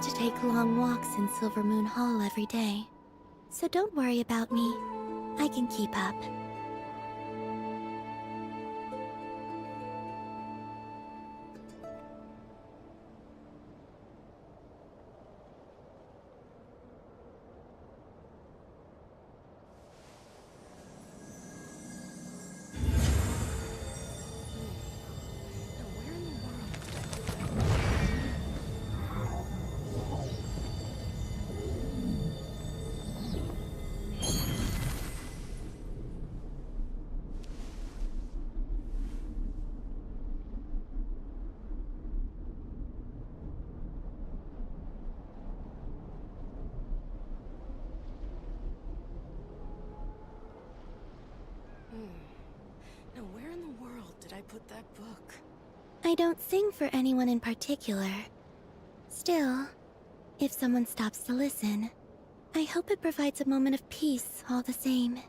used to take long walks in Silver Moon Hall every day. So don't worry about me. I can keep up. Now where in the world did I put that book? I don't sing for anyone in particular. Still, if someone stops to listen, I hope it provides a moment of peace all the same.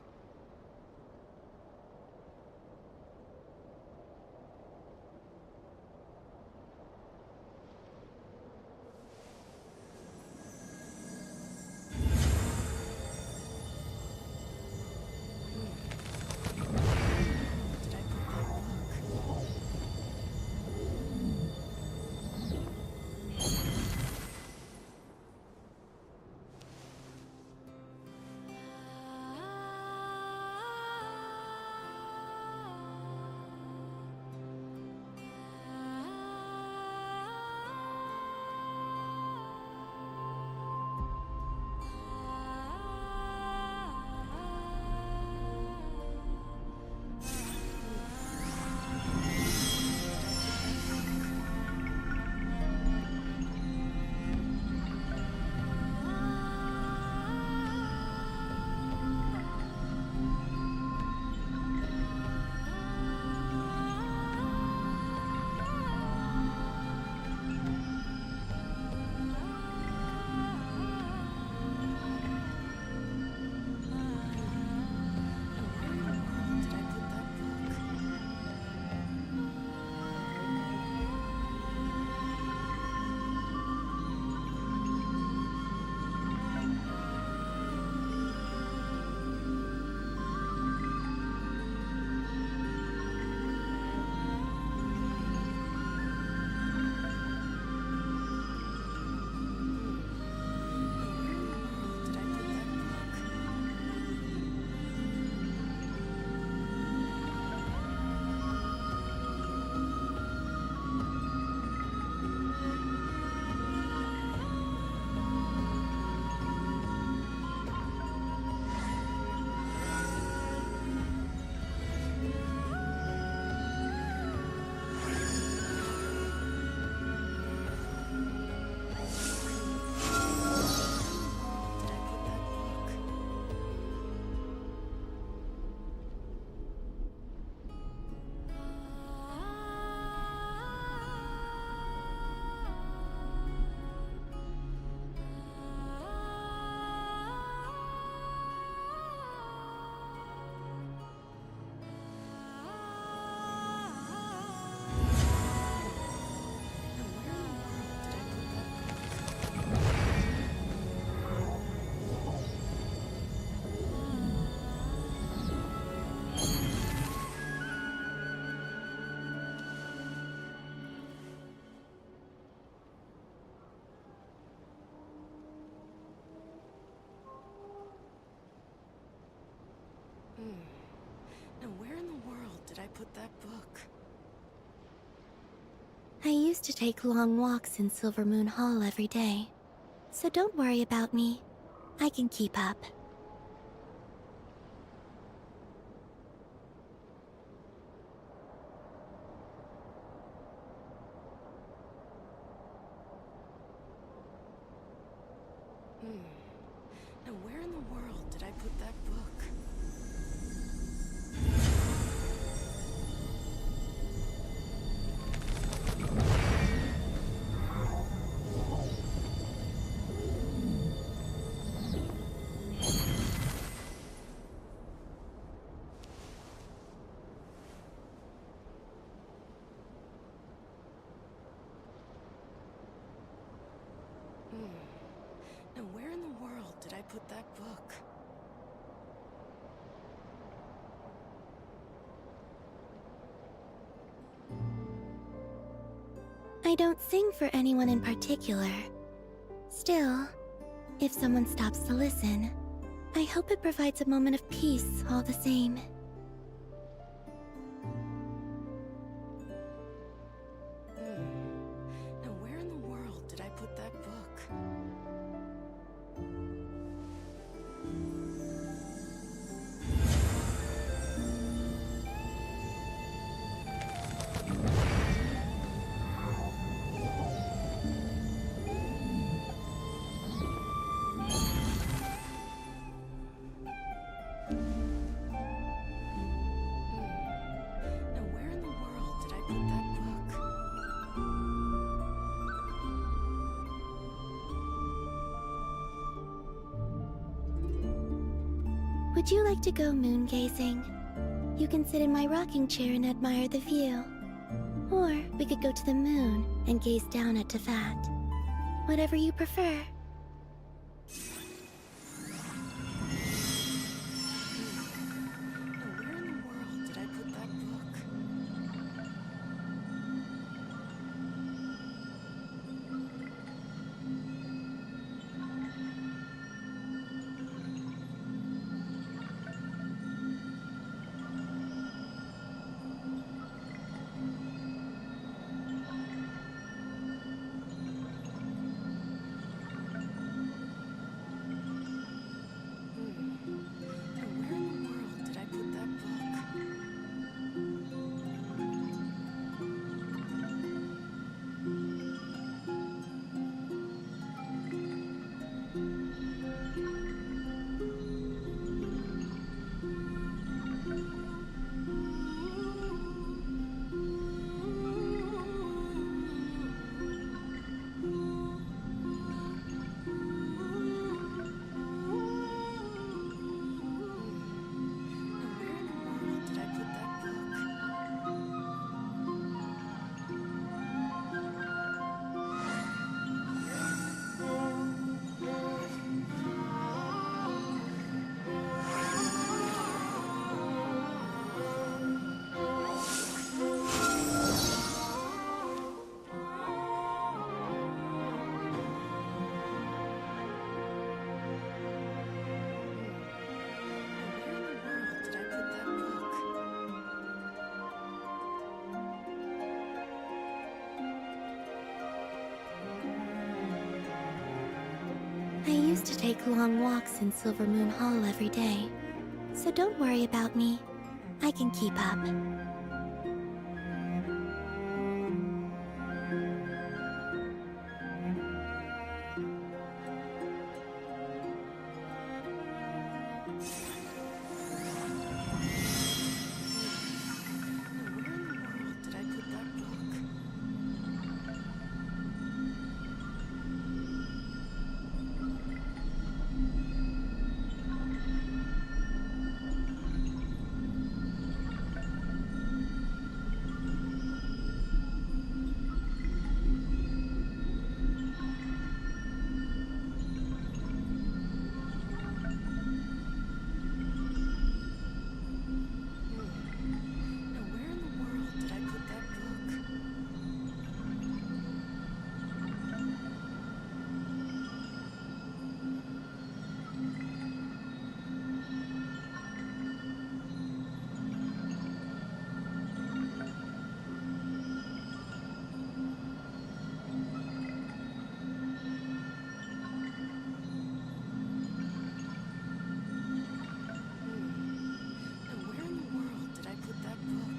Now where in the world did I put that book? I used to take long walks in Silver Moon Hall every day. So don't worry about me. I can keep up. Now where in the world did I put that book? put that book? I don't sing for anyone in particular. Still, if someone stops to listen, I hope it provides a moment of peace all the same. Now where in the world did I put that book? Now where in the world did I put that book? Would you like to go moon gazing? You can sit in my rocking chair and admire the view. Or we could go to the moon and gaze down at Tefat. Whatever you prefer. Now where in the world did I put that book? Now where in the world did I put that book? Now where in the world did I put that book? Now where in the world did I put that book? I used to take long walks in Silver Moon Hall every day, so don't worry about me. I can keep up. Now where in the world did I put that book? Now where in the world did I put that book? Now where in the world did I put that book?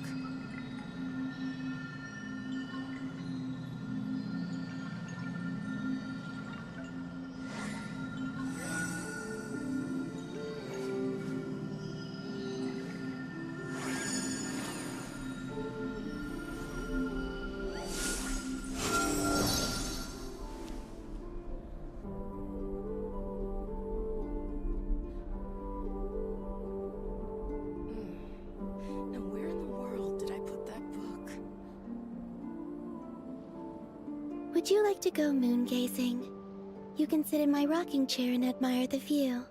Now where in the world did I put that book? Would you like to go moon gazing? You can sit in my rocking chair and admire the view.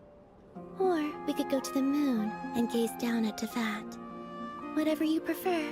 Or we could go to the moon and gaze down at Tefat. Whatever you prefer.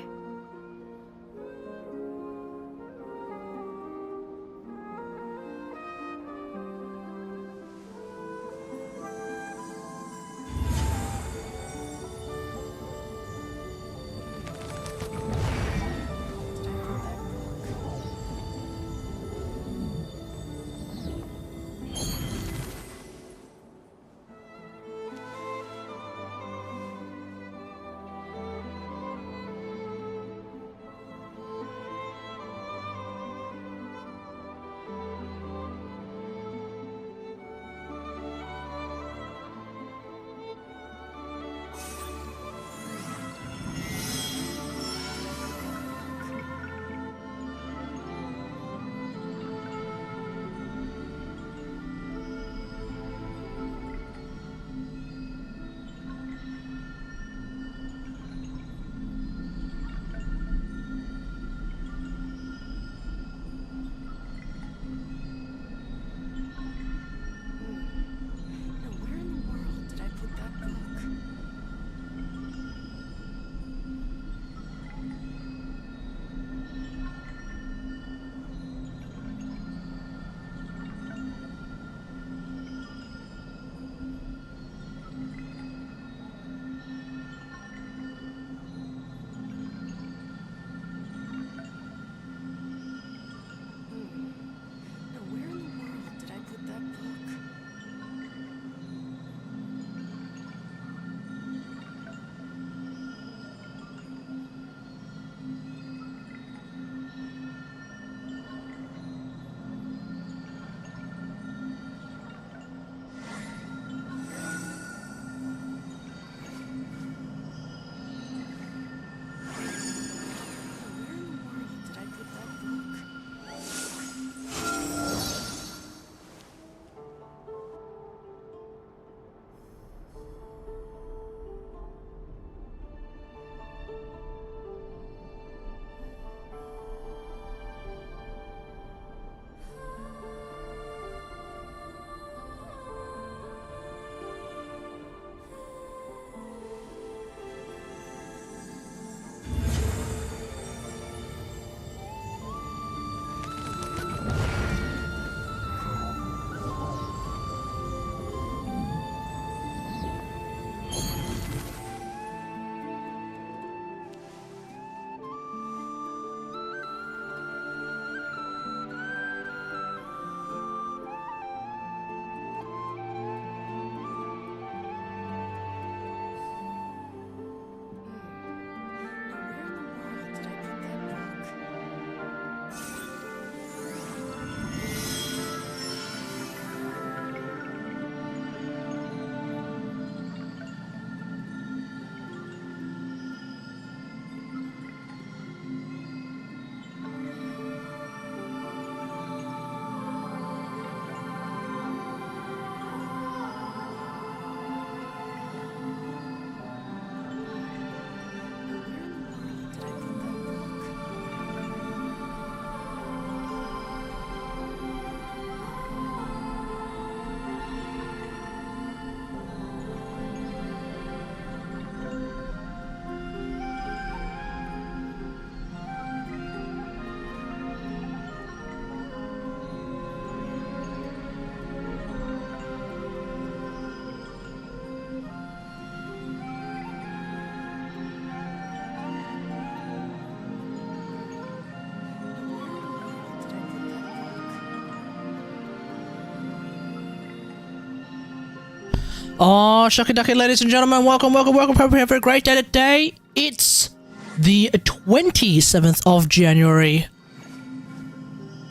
Oh, shucky ducky, ladies and gentlemen, welcome. Hope you have a great day today. It's the 27th of January,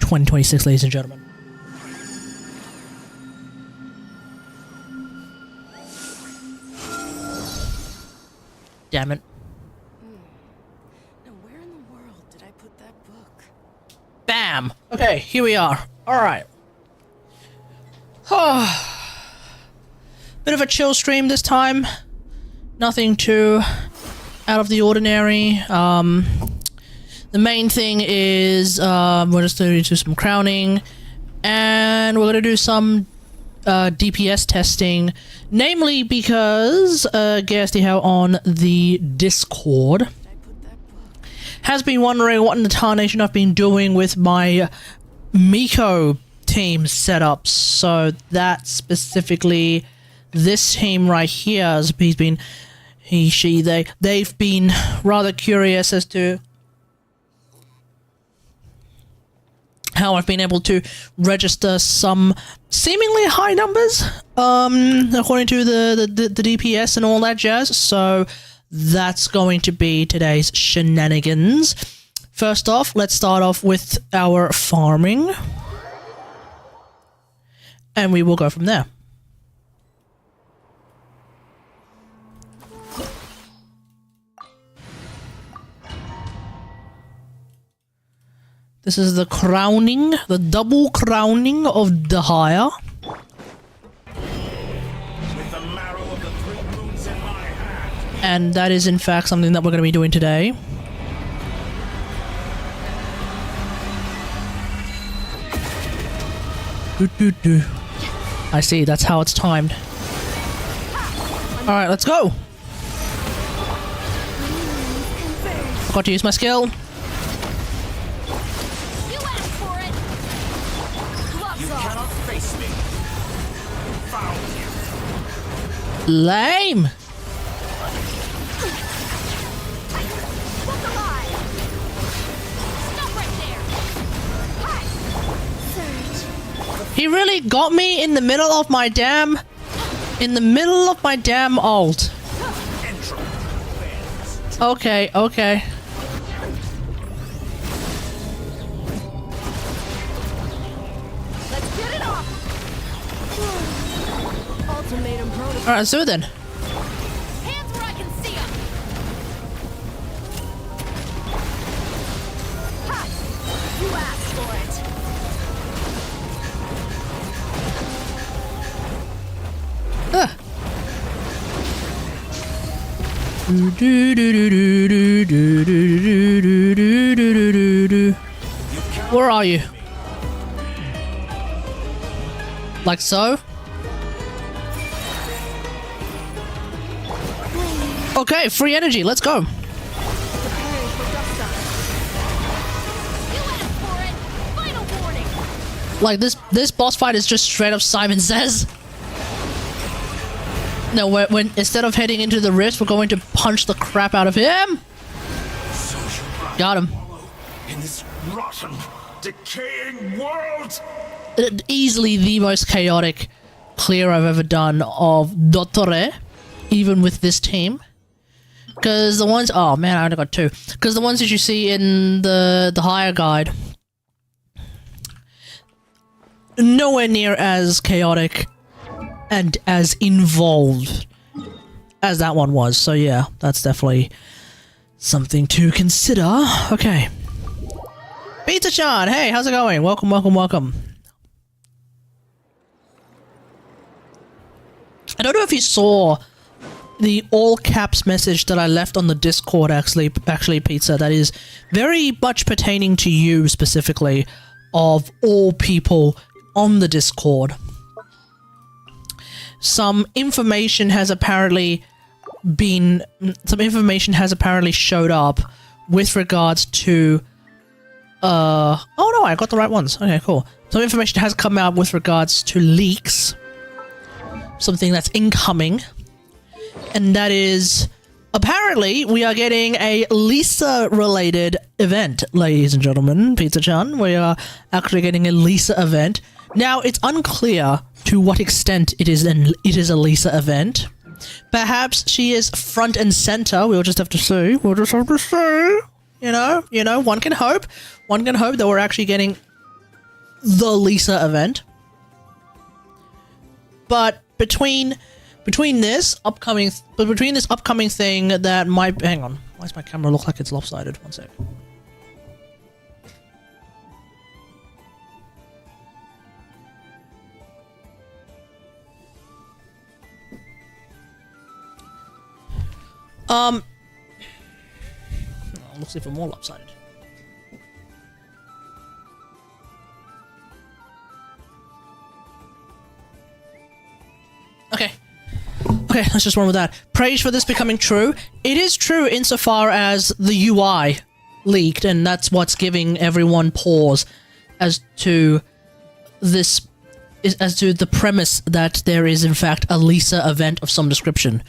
2026, ladies and gentlemen. Damn it. Now where in the world did I put that book? Bam! Okay, here we are. Alright. Bit of a chill stream this time. Nothing too out of the ordinary. The main thing is we're just going to do some crowning, and we're going to do some DPS testing, namely because guess DEHYA on the Discord has been wondering what in the tarnation I've been doing with my Miko team setups. So that specifically, this team right here has been they've been rather curious as to how I've been able to register some seemingly high numbers, according to the DPS and all that jazz. So that's going to be today's shenanigans. First off, let's start off with our farming, and we will go from there. This is the crowning, the double crowning of DEHYA. With the marrow of the 3 moons in my hand. And that is in fact something that we're going to be doing today. I see, that's how it's timed. Alright, let's go! Forgot to use my skill. Lame! He really got me in the middle of my damn ult. Okay, okay. Let's get it off. Ultimatum protocol. Alright, let's do it then. Hands where I can see 'em. Ha! You asked for it. Where are you? Like so? Okay, free energy, let's go. Preparing for dust up. You asked for it. Final warning. Like this boss fight is just straight up Simon Says. No, when instead of heading into the rift, we're going to punch the crap out of him. Got him. In this rotten, decaying world. Easily the most chaotic clear I've ever done of Dottore, even with this team. Because the ones, oh man, I only got 2. Because the ones that you see in the higher guide, nowhere near as chaotic and as involved as that one was. So yeah, that's definitely something to consider. Okay. Pizza-chan, hey, how's it going? Welcome, welcome, welcome. I don't know if you saw the all caps message that I left on the Discord, actually Pizza, that is very much pertaining to you specifically, of all people on the Discord. Some information has apparently showed up with regards to oh no, I got the right ones. Okay, cool. Some information has come out with regards to leaks. Something that's incoming. And that is, apparently, we are getting a Lisa-related event, ladies and gentlemen. Pizza-chan, we are actually getting a Lisa event. Now, it's unclear to what extent it is a Lisa event. Perhaps she is front and center. We'll just have to see. We'll just have to see. You know, one can hope. One can hope that we're actually getting the Lisa event. But between this upcoming thing that might, hang on, why does my camera look like it's lopsided? One sec. Looks even more lopsided. Okay, let's just run with that. Praise for this becoming true. It is true insofar as the UI leaked, and that's what's giving everyone pause as to this, as to the premise that there is in fact a Lisa event of some description.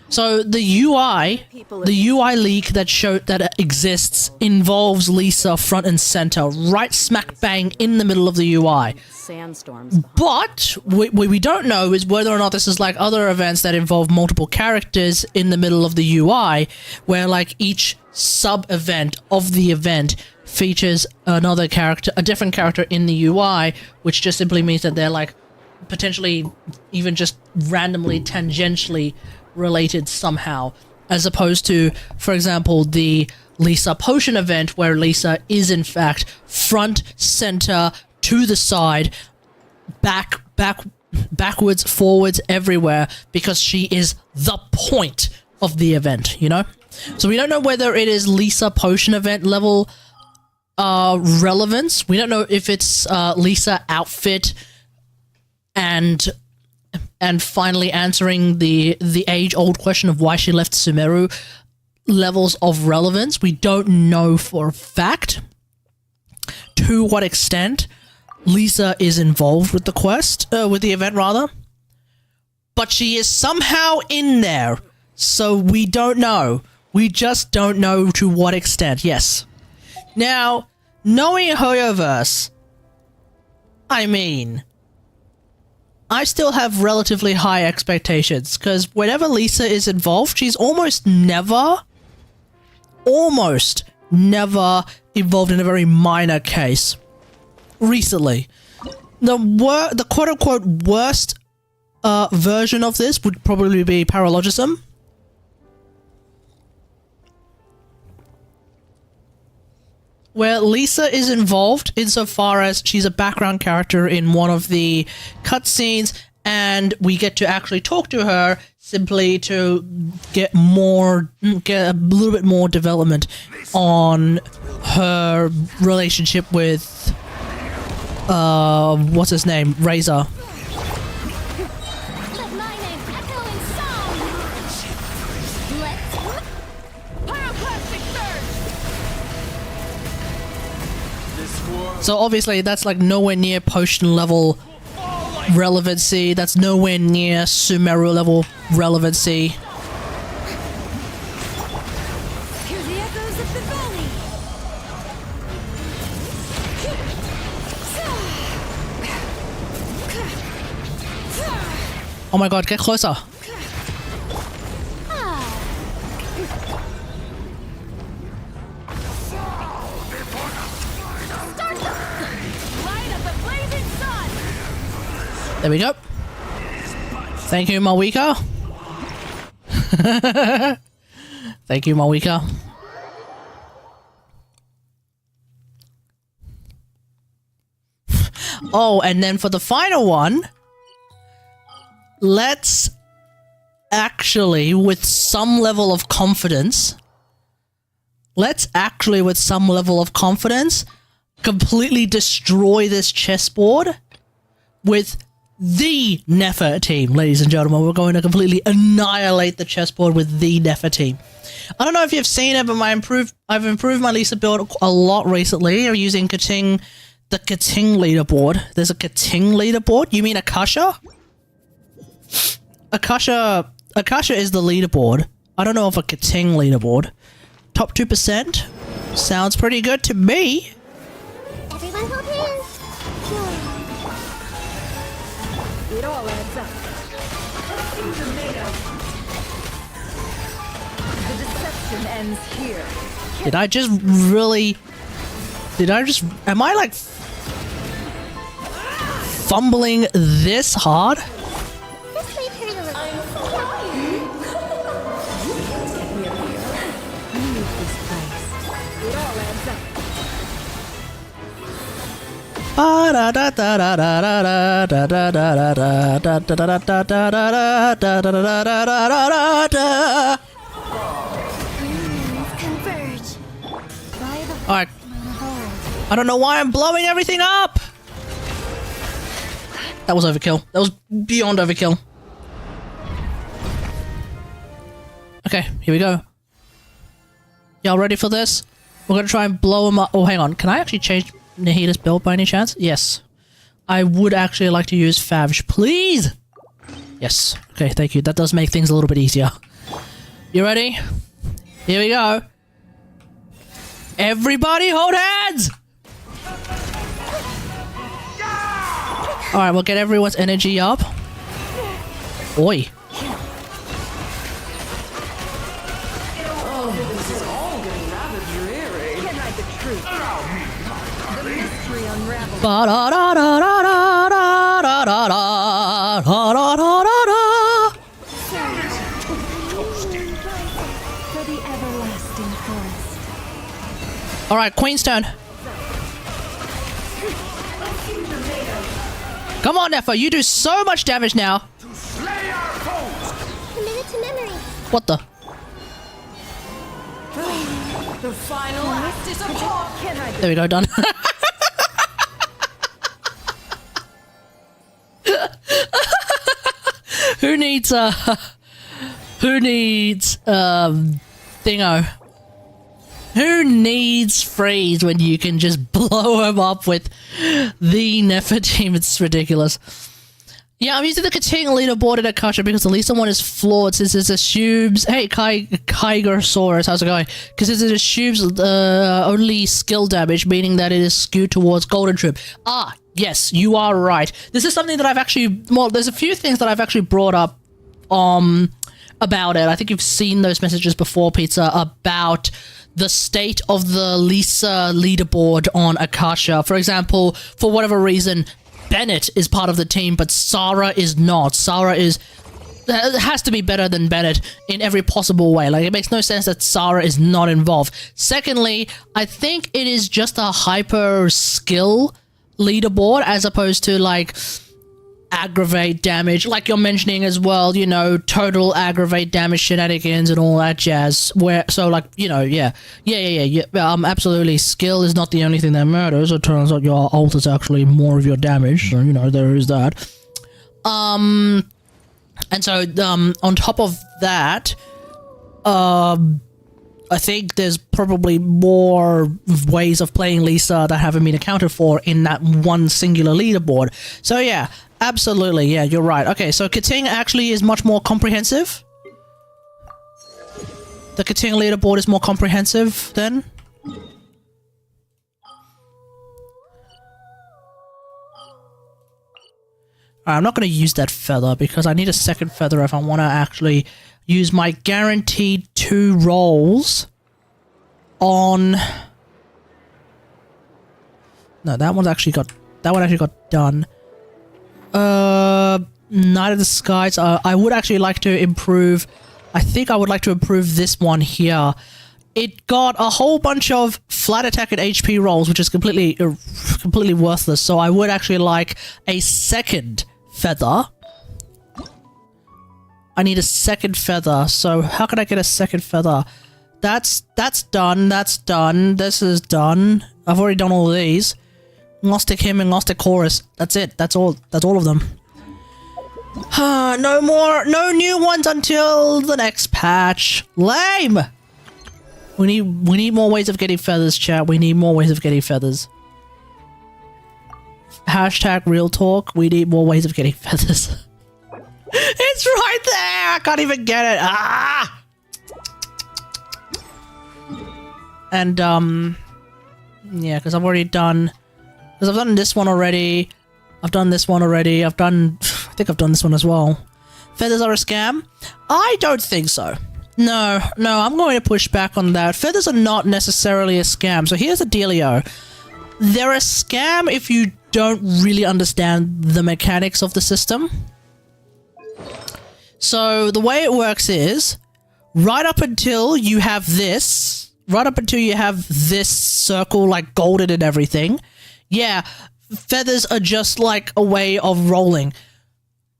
So the UI leak that showed that exists involves Lisa front and center, right smack bang in the middle of the UI. Sandstorms. But what we don't know is whether or not this is like other events that involve multiple characters in the middle of the UI, where like each sub-event of the event features another character, a different character in the UI, which just simply means that they're like potentially even just randomly tangentially related somehow, as opposed to, for example, the Lisa potion event where Lisa is in fact front, center, to the side, backwards, forwards, everywhere, because she is the point of the event, you know? So we don't know whether it is Lisa potion event level relevance. We don't know if it's Lisa outfit and finally answering the age-old question of why she left Sumeru levels of relevance. We don't know for a fact to what extent Lisa is involved with the quest, with the event rather, but she is somehow in there, so we don't know. We just don't know to what extent, yes. Now, knowing Hoyoverse, I mean, I still have relatively high expectations, because whenever Lisa is involved, she's almost never involved in a very minor case. Recently, the quote-unquote worst version of this would probably be Paralogism. Where Lisa is involved insofar as she's a background character in one of the cutscenes, and we get to actually talk to her simply to get a little bit more development on her relationship with what's his name? Razor. Let my name echo in song. Let's pyroclastic surge. So obviously that's like nowhere near potion level relevancy. That's nowhere near Sumeru level relevancy. Hear the echoes of the valley. Oh my god, get closer. There we go. Thank you, Malwika. Thank you, Malwika. Oh, and then for the final one, let's actually, with some level of confidence, completely destroy this chessboard with the Nefer team, ladies and gentlemen. We're going to completely annihilate the chessboard with the Nefer team. I don't know if you've seen it, but I've improved my Lisa build a lot recently. I'm using the Kating leaderboard. There's a Kating leaderboard? You mean Akasha? Akasha is the leaderboard. I don't know of a Kating leaderboard. Top 2%? Sounds pretty good to me. Everyone hold hands. It all adds up. The deception ends here. Am I like fumbling this hard? This may hurt a little. I'm Leave this place. It all adds up. Converge. Alright. I don't know why I'm blowing everything up! That was overkill. That was beyond overkill. Okay, here we go. Y'all ready for this? We're gonna try and blow him up. Oh, hang on. Can I actually change Nahida's build by any chance? Yes. I would actually like to use Favge, please! Yes. Okay, thank you. That does make things a little bit easier. You ready? Here we go. Everybody hold hands! Alright, we'll get everyone's energy up. Oi. Alright, Queen's turn. Come on, Nefa, you do so much damage now. Commit it to memory. What the? The final act is upon. There we go, done. Who needs Thingo? Who needs freeze when you can just blow him up with the Nefer team? It's ridiculous. Yeah, I'm using the Kating leaderboard in Akasha because the Lisa one is flawed since it assumes... Hey, Kygersaurus, how's it going? Because it assumes only skill damage, meaning that it is skewed towards Golden Trip. Ah, yes, you are right. This is something that I've actually... Well, there's a few things that I've actually brought up about it. I think you've seen those messages before, Pizza, about the state of the Lisa leaderboard on Akasha. For example, for whatever reason... Bennett is part of the team, but Sarah is not. Sarah has to be better than Bennett in every possible way. Like, it makes no sense that Sarah is not involved. Secondly, I think it is just a hyper skill leaderboard as opposed to, like, aggravate damage. Like you're mentioning as well, you know, total aggravate damage shenanigans and all that jazz. Where, so, like, you know, yeah. Absolutely. Skill is not the only thing that matters. It turns out your ult is actually more of your damage. So, you know, there is that. And so, on top of that, I think there's probably more ways of playing Lisa that haven't been accounted for in that one singular leaderboard. So yeah, absolutely, yeah, you're right. Okay, so Kating actually is much more comprehensive. The Kating leaderboard is more comprehensive then. I'm not going to use that feather because I need a second feather if I want to actually use my guaranteed 2 rolls on... No, that one actually got done. Night of the Skies. I would actually like to improve... I think I would like to improve this one here. It got a whole bunch of flat attack and HP rolls, which is completely worthless. So I would actually like a second feather. I need a second feather. So how can I get a second feather? That's done. That's done. This is done. I've already done all of these. Gnostic Hymn and Gnostic Chorus. That's it. That's all. That's all of them. No more. No new ones until the next patch. Lame. We need more ways of getting feathers, chat. We need more ways of getting feathers. Hashtag real talk. We need more ways of getting feathers. It's right there! I can't even get it! Ah! And, yeah, because I've already done... Because I've done this one already. I've done this one already. I've done... I think I've done this one as well. Feathers are a scam? I don't think so. No, I'm going to push back on that. Feathers are not necessarily a scam. So here's the dealio. They're a scam if you don't really understand the mechanics of the system. So the way it works is, right up until you have this circle, like golden and everything, yeah, feathers are just like a way of rolling.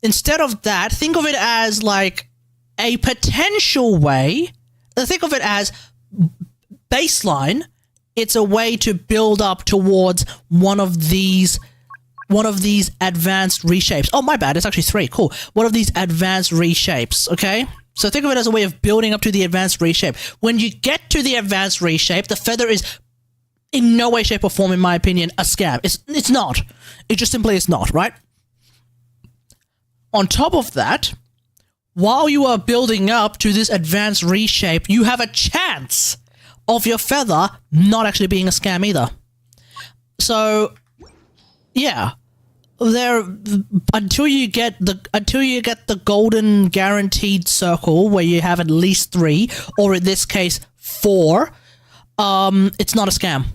Instead of that, think of it as like a potential way, think of it as baseline. It's a way to build up towards one of these advanced reshapes. Oh, my bad. It's actually 3. Cool. One of these advanced reshapes, okay? So think of it as a way of building up to the advanced reshape. When you get to the advanced reshape, the feather is in no way, shape, or form, in my opinion, a scam. It's not. It just simply is not, right? On top of that, while you are building up to this advanced reshape, you have a chance of your feather not actually being a scam either. So, yeah. Until you get the golden guaranteed circle where you have at least 3, or in this case 4, it's not a scam.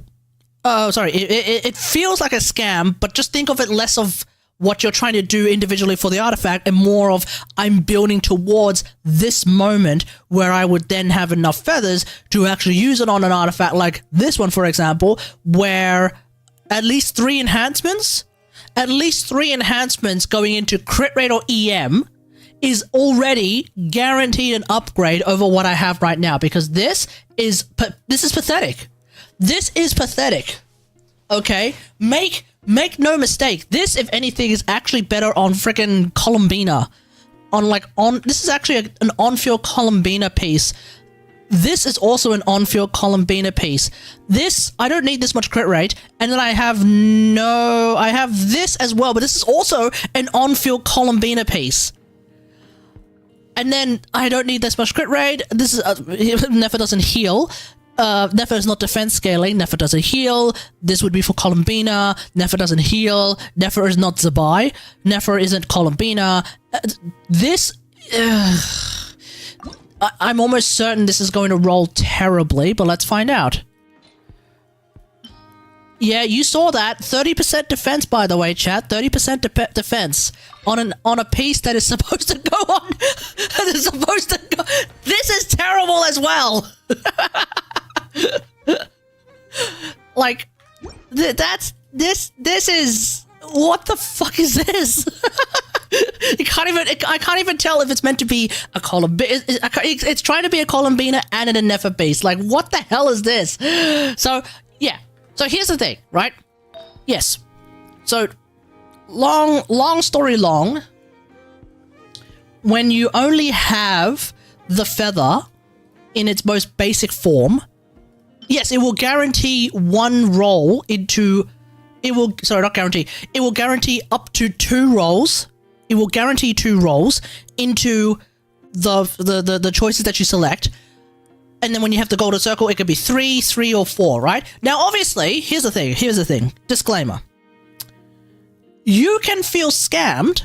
Sorry, it feels like a scam, but just think of it less of what you're trying to do individually for the artifact and more of I'm building towards this moment where I would then have enough feathers to actually use it on an artifact like this one, for example, where at least 3 enhancements going into crit rate or EM is already guaranteed an upgrade over what I have right now, because this is pathetic. This is pathetic. Okay? Make no mistake. This, if anything, is actually better on freaking Columbina. This is actually an on-field Columbina piece. This is also an on-field Columbina piece. This, I don't need this much crit rate. And then I have this as well, but this is also an on-field Columbina piece. And then I don't need this much crit rate. This is, Nefer doesn't heal. Nefer is not defense scaling. Nefer doesn't heal. This would be for Columbina. Nefer doesn't heal. Nefer is not Zabai. Nefer isn't Columbina. I'm almost certain this is going to roll terribly, but let's find out. Yeah, you saw that. 30% defense, by the way, chat. 30% defense on a piece that is supposed to go on. That is supposed to go. This is terrible as well. Like, this is, what the fuck is this? I can't even tell if it's meant to be a Columbina. It's trying to be a Columbina and a Nefer base. Like, what the hell is this? So, yeah. So here's the thing, right? Yes. So, long story long, when you only have the feather in its most basic form, yes, it will guarantee one roll into... It will guarantee up to 2 rolls. It will guarantee 2 rolls into the choices that you select. And then when you have the golden circle, it could be 3, 3, or 4, right? Now, obviously, here's the thing. Disclaimer. You can feel scammed,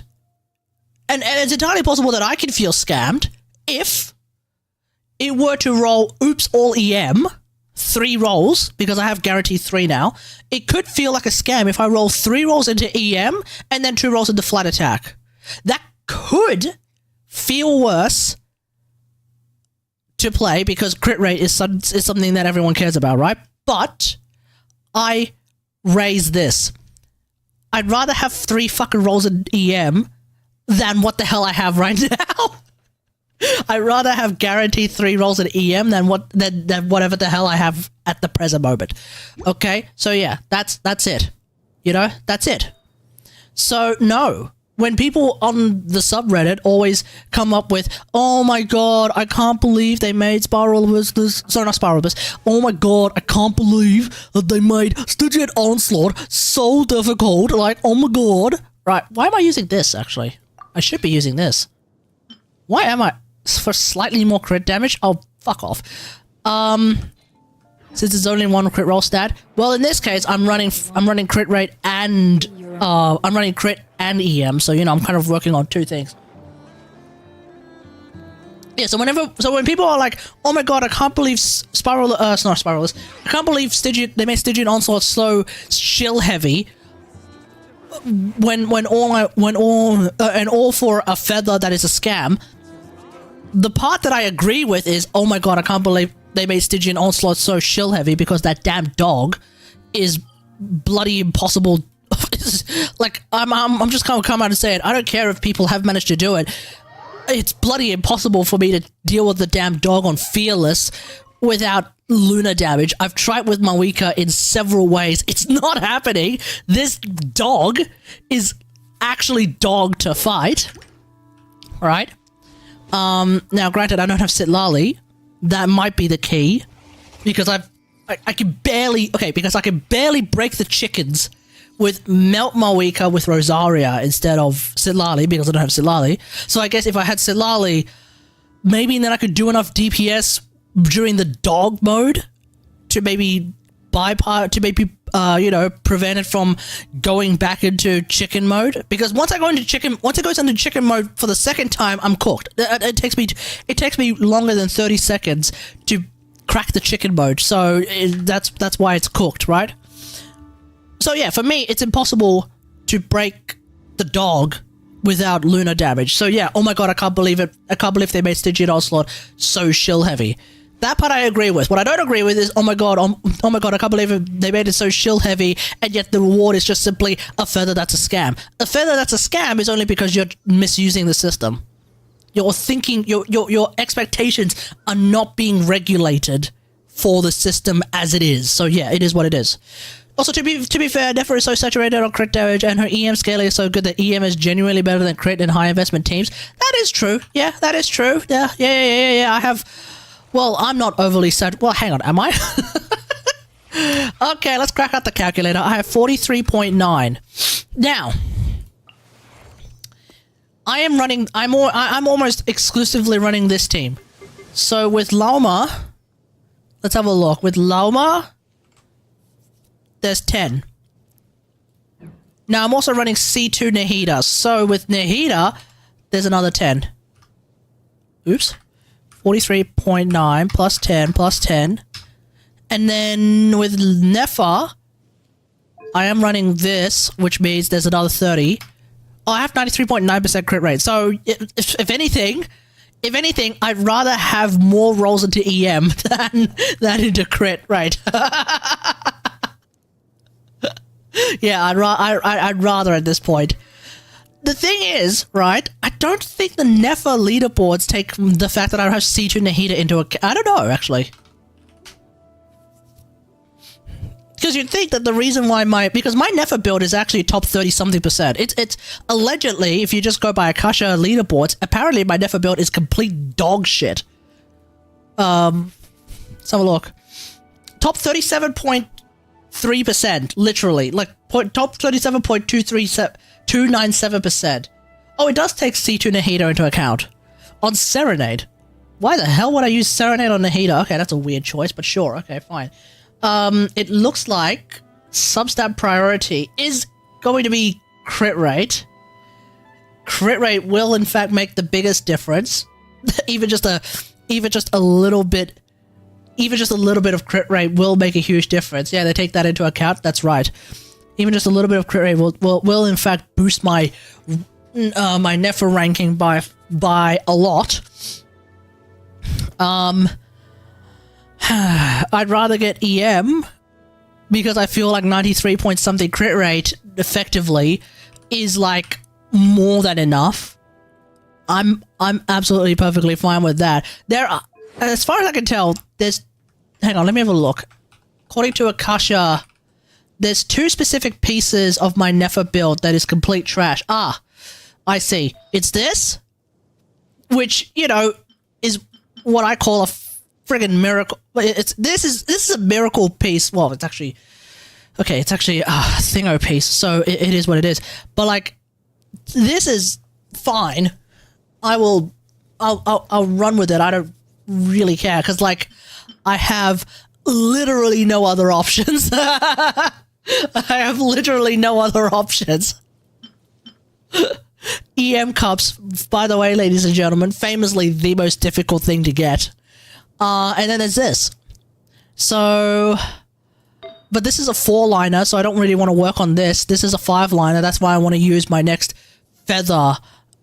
and it's entirely possible that I can feel scammed if it were to roll oops all EM 3 rolls, because I have guaranteed 3 now. It could feel like a scam if I roll 3 rolls into EM and then 2 rolls into flat attack. That could feel worse to play because crit rate is something that everyone cares about, right? But I raise this. I'd rather have 3 fucking rolls in EM than what the hell I have right now. I'd rather have guaranteed 3 rolls in EM than whatever the hell I have at the present moment. Okay? So yeah, that's it. You know? That's it. So no. When people on the subreddit always come up with, oh my god, I can't believe they made Spiralibus, sorry, not Spiralibus, oh my god, I can't believe that they made Stygian Onslaught so difficult, like, oh my god. Right, why am I using this, actually? I should be using this. Why am I? For slightly more crit damage? Oh, fuck off. Since it's only 1 crit roll stat. Well, in this case, I'm running crit rate and I'm running crit and EM, so you know I'm kind of working on 2 things. Yeah, so when people are like, oh my god, I can't believe I can't believe they made Stygian Onslaught so shield heavy. When all for a feather that is a scam. The part that I agree with is, oh my god, I can't believe they made Stygian Onslaught so shill heavy because that damn dog is bloody impossible. Like, I'm just gonna come out and say it. I don't care if people have managed to do it. It's bloody impossible for me to deal with the damn dog on Fearless without Luna damage. I've tried with Mawika in several ways. It's not happening. This dog is actually dog to fight. Alright? Now, granted, I don't have Sitlali. That might be the key. Because I can barely... Okay, because I can barely break the chickens with Melt Malika with Rosaria instead of Sitlali, because I don't have Sitlali. So I guess if I had Sitlali, maybe then I could do enough DPS during the dog mode to maybe bypass, to maybe, you know, prevent it from going back into chicken mode. Because once it goes into chicken mode for the second time, I'm cooked. It takes me longer than 30 seconds to crack the chicken mode. So that's why it's cooked, right? So yeah, for me, it's impossible to break the dog without lunar damage. So yeah, oh my god, I can't believe it. I can't believe they made Stygian Onslaught so shield heavy. That part I agree with. What I don't agree with is, oh my god, I can't believe they made it so shield heavy, and yet the reward is just simply a feather that's a scam. A feather that's a scam is only because you're misusing the system. You're thinking, your expectations are not being regulated for the system as it is. So yeah, it is what it is. Also, to be fair, Nefer is so saturated on crit damage, and her EM scaling is so good that EM is genuinely better than crit in high investment teams. That is true. Yeah, that is true. Yeah. I have... Well, I'm not overly sad. Well, hang on, am I? Okay, let's crack out the calculator. I have 43.9. Now, I'm almost exclusively running this team. So with Lauma, let's have a look. With Lauma, there's 10. Now, I'm also running C2 Nahida. So with Nahida, there's another 10. Oops. 43.9 plus 10 plus 10. And then with Nefa, I am running this, which means there's another 30. Oh, I have 93.9% crit rate. So if anything, I'd rather have more rolls into EM than into crit, right? Yeah, I'd rather at this point. The thing is, right, I don't think the Nefa leaderboards take the fact that I have C2 Nahida into account. I don't know, actually. Because you'd think that the reason why because my Nefa build is actually top 30-something%. It's allegedly, if you just go by Akasha leaderboards, apparently my Nefa build is complete dog shit. Let's have a look. Top 37.3%, literally. Like, top 37.297%. Oh, it does take C2 Nahida into account. On Serenade. Why the hell would I use Serenade on Nahida? Okay, that's a weird choice, but sure. Okay, fine. It looks like substat priority is going to be crit rate. Crit rate will, in fact, make the biggest difference. even just a little bit of crit rate will make a huge difference. Yeah, they take that into account. That's right. Even just a little bit of crit rate will in fact boost my my Nefer ranking by a lot. I'd rather get EM because I feel like 93 point something crit rate effectively is like more than enough. I'm absolutely perfectly fine with that. There are, as far as I can tell, there's... Hang on, let me have a look. According to Akasha, there's 2 specific pieces of my Nefer build that is complete trash. Ah, I see. It's this, which, you know, is what I call a friggin' miracle. This is a miracle piece. Well, it's actually... Okay, it's actually a thingo piece, so it is what it is. But, like, this is fine. I'll run with it. I don't really care, because, like, I have literally no other options. I have literally no other options. EM cups, by the way, ladies and gentlemen, famously the most difficult thing to get. And then there's this. So... But this is a 4-liner, so I don't really want to work on this. This is a 5-liner. That's why I want to use my next feather,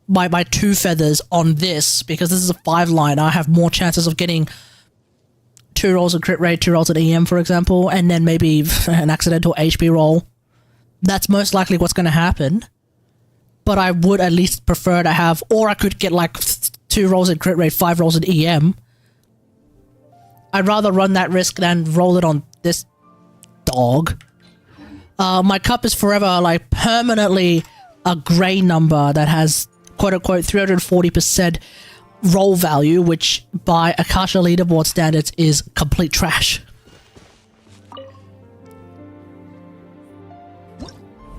my 2 feathers on this, because this is a 5-liner. I have more chances of getting 2 rolls of crit rate, 2 rolls at EM, for example, and then maybe an accidental HP roll. That's most likely what's going to happen. But I would at least prefer to have, or I could get like 2 rolls at crit rate, 5 rolls at EM. I'd rather run that risk than roll it on this dog. My cup is forever, like, permanently a grey number that has, quote-unquote, 340% roll value, which by Akasha leaderboard standards is complete trash.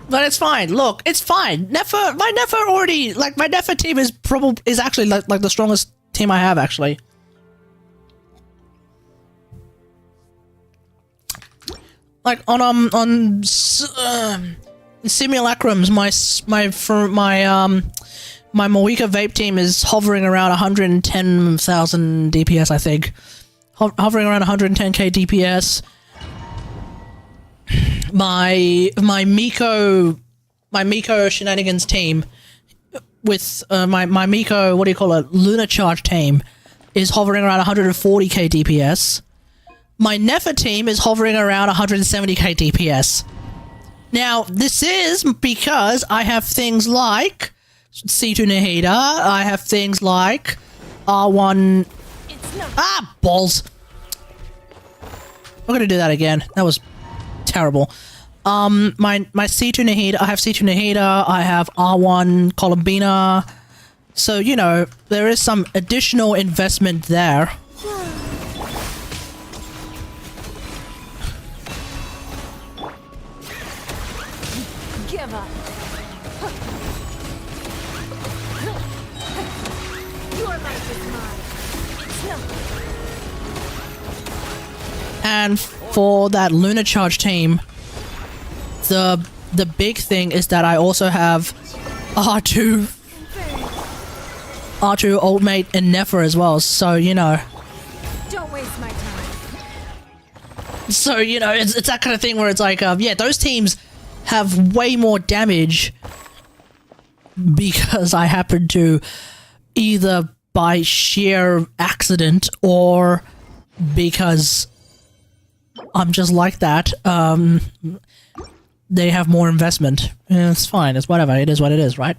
But it's fine. Look, it's fine. My Nefer already, like, my Nefer team is actually like the strongest team I have, actually. Like on simulacrums, my Moika vape team is hovering around 110,000 DPS, I think. Hovering around 110k DPS. My Miko shenanigans team with my Miko, what do you call it, Lunar Charge team is hovering around 140k DPS. My Nefer team is hovering around 170k DPS. Now, this is because I have things like C2 Nahida, I have things like R1... balls! I'm gonna do that again. That was terrible. My C2 Nahida, I have C2 Nahida, I have R1 Columbina. So, you know, there is some additional investment there. Give up. Your life is mine. It's no. And for that Lunar Charge team, the big thing is that I also have R2 Old Mate and Nefer as well, so you know. Don't waste my time. So, you know, it's that kind of thing where it's like, yeah, those teams have way more damage because I happen to, either by sheer accident or because I'm just like that, they have more investment. It's fine, it's whatever, it is what it is, right?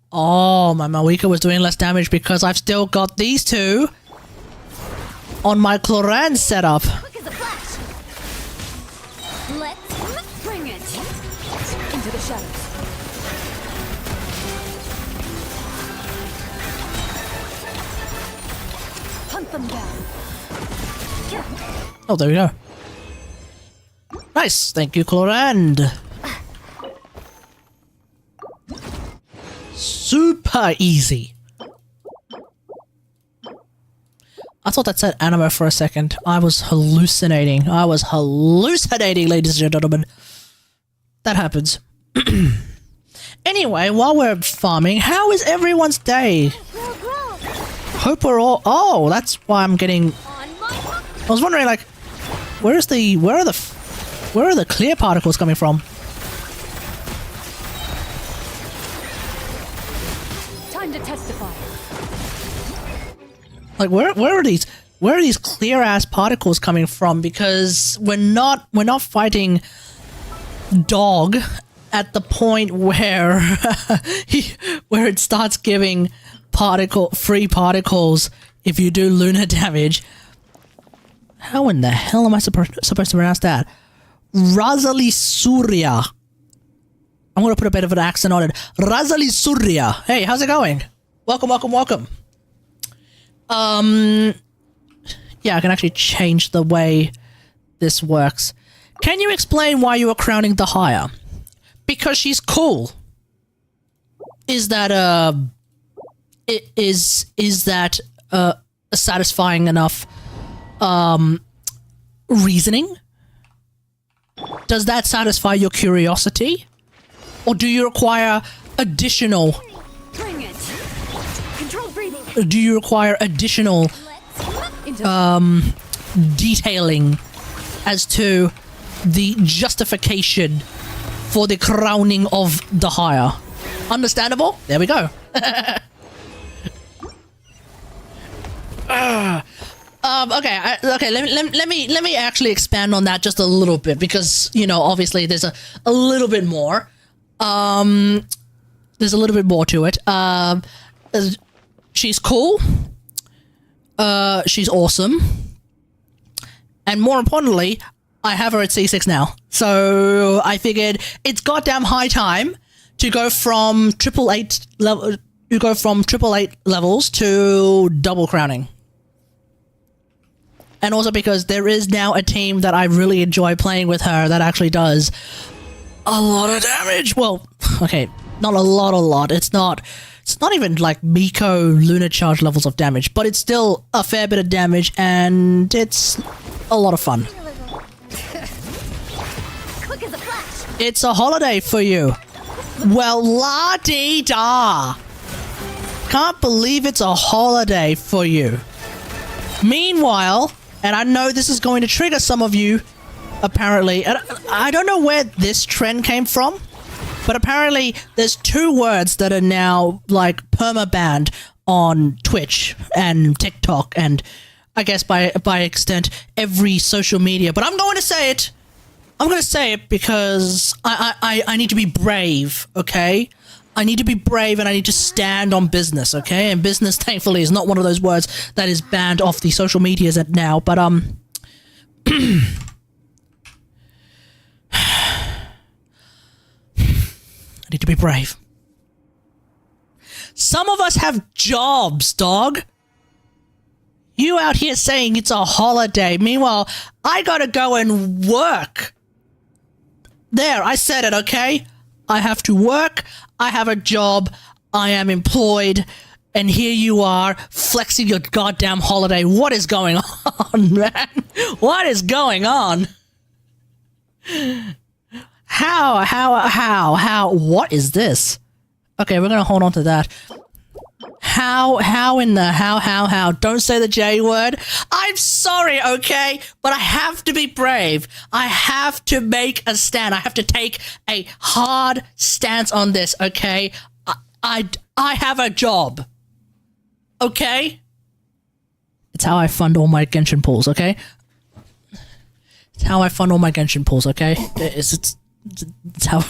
Oh, my Mawika was doing less damage because I've still got these two on my Cloran setup. Quick as a flash. Let's bring it into the shadows. Hunt them down. Oh, there we go. Nice, thank you, Clorand. Super easy. I thought that said anime for a second. I was hallucinating. Ladies and gentlemen. That happens. Anyway, while we're farming, how is everyone's day? Hope we're all... Oh, that's why I'm getting... I was wondering, like, where are the clear particles coming from? Time to testify. Like, where are these clear ass particles coming from? Because we're not fighting dog at the point where where it starts giving free particles if you do lunar damage. How in the hell am I supposed to pronounce that? Razali Surya. I'm gonna put a bit of an accent on it. Razali Surya. Hey, how's it going? Welcome. Yeah, I can actually change the way this works. Can you explain why you are crowning DEHYA? Because she's cool. Is that is that a satisfying enough reasoning? Does that satisfy your curiosity? Or do you require additional... Bring it. Control breathing. Do you require additional detailing as to the justification for the crowning of DEHYA? Understandable? There we go. Okay. Let me actually expand on that just a little bit, because you know, obviously there's a little bit more. There's a little bit more to it. She's cool. She's awesome. And more importantly, I have her at C6 now. So I figured it's goddamn high time to go from triple eight levels to double crowning. And also because there is now a team that I really enjoy playing with her that actually does a lot of damage. Well, okay, not a lot. It's not even like Miko Lunar Charge levels of damage, but it's still a fair bit of damage and it's a lot of fun. Quick as a flash. It's a holiday for you. Well, la-dee-da. Can't believe it's a holiday for you. Meanwhile, and I know this is going to trigger some of you, apparently, and I don't know where this trend came from, but apparently there's 2 words that are now, like, perma-banned on Twitch and TikTok and I guess by extent every social media, but I'm going to say it. I'm going to say it because I need to be brave, okay? I need to be brave and I need to stand on business, okay? And business, thankfully, is not one of those words that is banned off the social medias at now, but, I need to be brave. Some of us have jobs, dog. You out here saying it's a holiday. Meanwhile, I gotta go and work. There, I said it, okay? I have to work. I have a job. I am employed. And here you are, flexing your goddamn holiday. What is going on, man? What is going on? How? What is this? Okay, we're gonna hold on to that. How? Don't say the J word. I'm sorry, okay? But I have to be brave. I have to make a stand. I have to take a hard stance on this, okay? I have a job. Okay? It's how I fund all my Genshin pools, okay? It's how I fund all my Genshin pools, okay? It's how...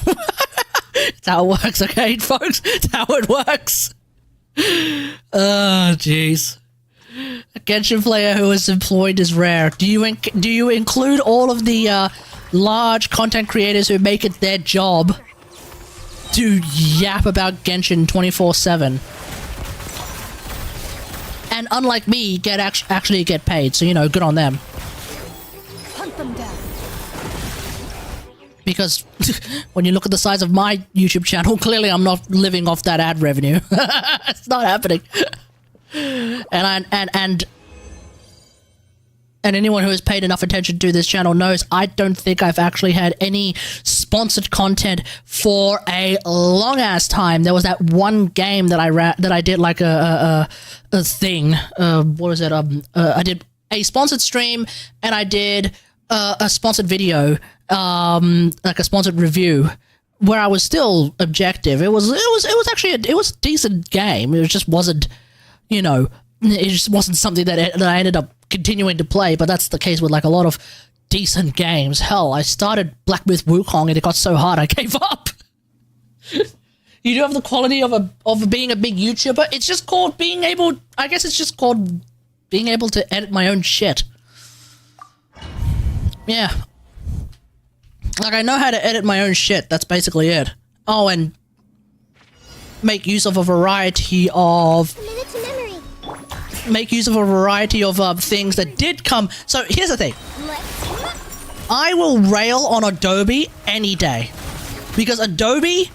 it's how it works, okay, folks? It's how it works. Oh, jeez. A Genshin player who is employed is rare. Do you include all of the large content creators who make it their job to yap about Genshin 24/7? And unlike me, actually get paid, so, you know, good on them. Hunt them down. Because when you look at the size of my YouTube channel, clearly I'm not living off that ad revenue. It's not happening. And anyone who has paid enough attention to this channel knows I don't think I've actually had any sponsored content for a long ass time. There was that one game that I did like a thing. What was it? I did a sponsored stream and I did a sponsored video, like a sponsored review, where I was still objective. It was actually a decent game. It just wasn't, you know, it just wasn't something that I ended up continuing to play. But that's the case with like a lot of decent games. Hell, I started Black Myth Wukong and it got so hard I gave up. You do have the quality of being a big YouTuber. It's just called being able. I guess it's just called being able to edit my own shit. Yeah. Like, I know how to edit my own shit. That's basically it. Oh, and make use of a variety of... things that did come... So, here's the thing. I will rail on Adobe any day. Because Adobe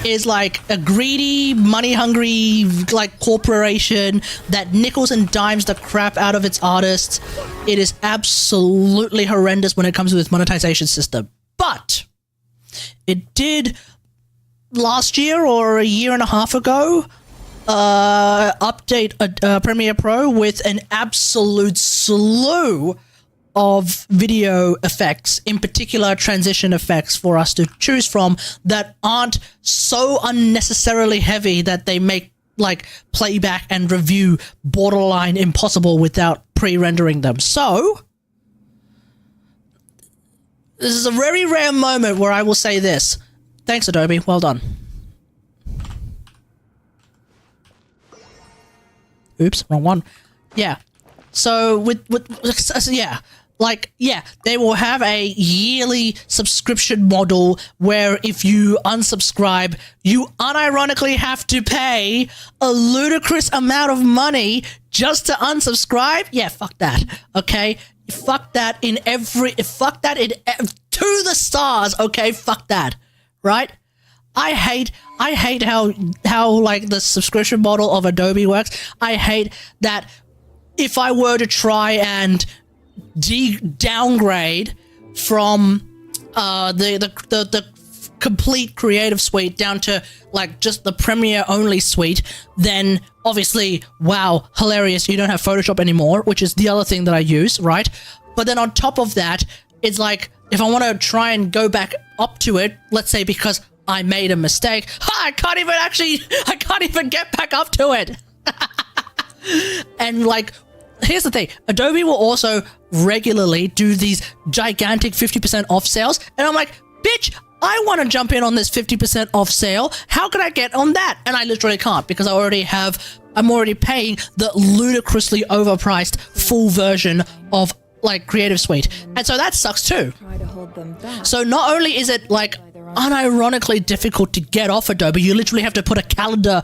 is like a greedy, money-hungry, like, corporation that nickels and dimes the crap out of its artists. It is absolutely horrendous when it comes to its monetization system. But it did last year or a year and a half ago update Premiere Pro with an absolute slew of video effects, in particular transition effects for us to choose from that aren't so unnecessarily heavy that they make like playback and review borderline impossible without pre-rendering them. So this is a very rare moment where I will say this. Thanks, Adobe. Well done. Oops, wrong one. Yeah. So yeah. like, yeah, they will have a yearly subscription model where if you unsubscribe, you unironically have to pay a ludicrous amount of money just to unsubscribe. Yeah, fuck that. Okay, fuck that to the stars. Okay, fuck that. Right? I hate how like the subscription model of Adobe works. I hate that if I were to try and downgrade from the complete creative suite down to like just the Premiere only suite, then obviously, wow, hilarious, you don't have Photoshop anymore, which is the other thing that I use, right? But then on top of that, it's like if I want to try and go back up to it, let's say because I made a mistake, I can't even get back up to it. And like, here's the thing, Adobe will also regularly do these gigantic 50% off sales, and I'm like, bitch, I want to jump in on this 50% off sale. How can I get on that? And I literally can't, because I'm already paying the ludicrously overpriced full version of like Creative Suite, and so that sucks too. Try to hold them back. So not only is it like unironically difficult to get off Adobe, you literally have to put a calendar.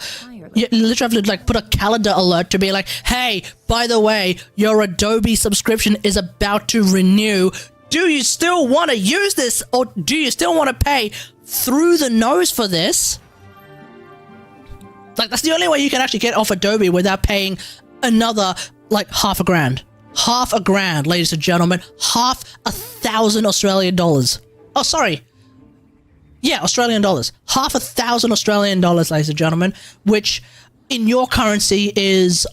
You literally have to like put a calendar alert to be like, hey, by the way, your Adobe subscription is about to renew. Do you still want to use this, or do you still want to pay through the nose for this? Like, that's the only way you can actually get off Adobe without paying another like $1,000. $1,000, ladies and gentlemen. 1,000 Australian dollars. Oh, sorry. Yeah, Australian dollars. 1,000 Australian dollars, ladies and gentlemen, which in your currency is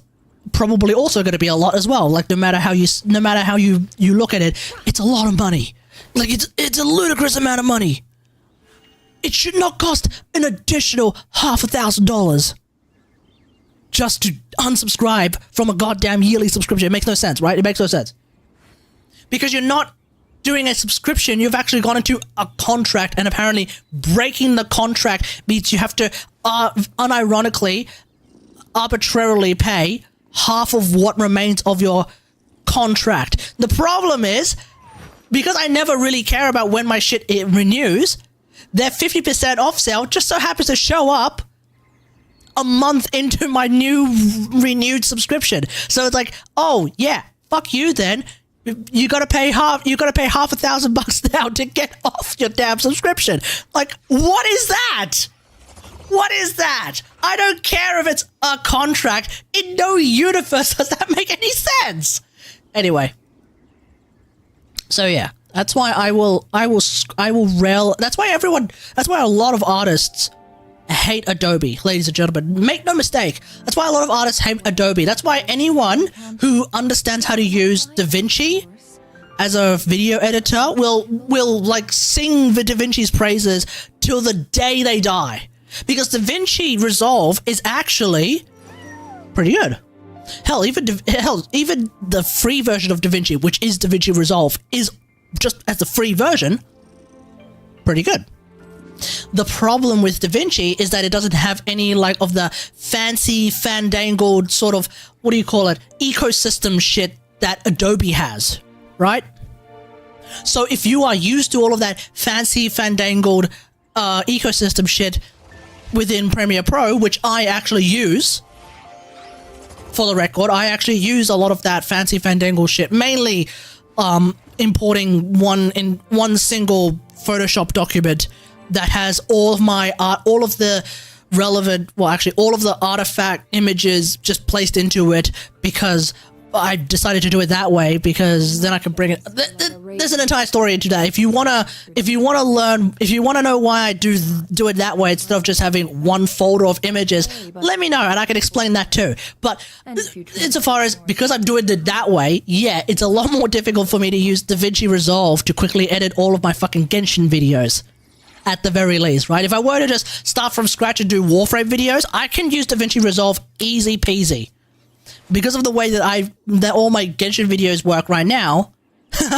probably also going to be a lot as well. Like, no matter how you look at it, it's a lot of money. Like, it's a ludicrous amount of money. It should not cost an additional $1,000 just to unsubscribe from a goddamn yearly subscription. It makes no sense, right? It makes no sense. Because you're not doing a subscription, you've actually gone into a contract, and apparently breaking the contract means you have to unironically, arbitrarily pay half of what remains of your contract. The problem is, because I never really care about when my shit renews, their 50% off sale just so happens to show up a month into my new renewed subscription. So it's like, oh yeah, fuck you then. You gotta pay $1,000 now to get off your damn subscription. Like, what is that? What is that? I don't care if it's a contract. In no universe does that make any sense. Anyway. So yeah, that's why I will rail. That's why a lot of artists hate Adobe, ladies and gentlemen. Make no mistake. That's why a lot of artists hate Adobe. That's why anyone who understands how to use DaVinci as a video editor will like sing the DaVinci's praises till the day they die. Because DaVinci Resolve is actually pretty good. Hell, even the free version of DaVinci, which is DaVinci Resolve, is just as the free version pretty good. The problem with DaVinci is that it doesn't have any like of the fancy fandangled sort of, what do you call it, ecosystem shit that Adobe has, right? So if you are used to all of that fancy fandangled ecosystem shit within Premiere Pro, which I actually use, for the record, I actually use a lot of that fancy fandangled shit, mainly importing one single Photoshop document that has all of my art, all of the relevant, well, actually, all of the artifact images just placed into it, because I decided to do it that way, because then I can bring it. There's an entire story into that. If you wanna know why I do it that way instead of just having one folder of images, let me know and I can explain that too. But insofar as, because I'm doing it that way, yeah, it's a lot more difficult for me to use DaVinci Resolve to quickly edit all of my fucking Genshin videos. At the very least, right? If I were to just start from scratch and do Warframe videos, I can use DaVinci Resolve easy peasy. Because of the way that all my Genshin videos work right now,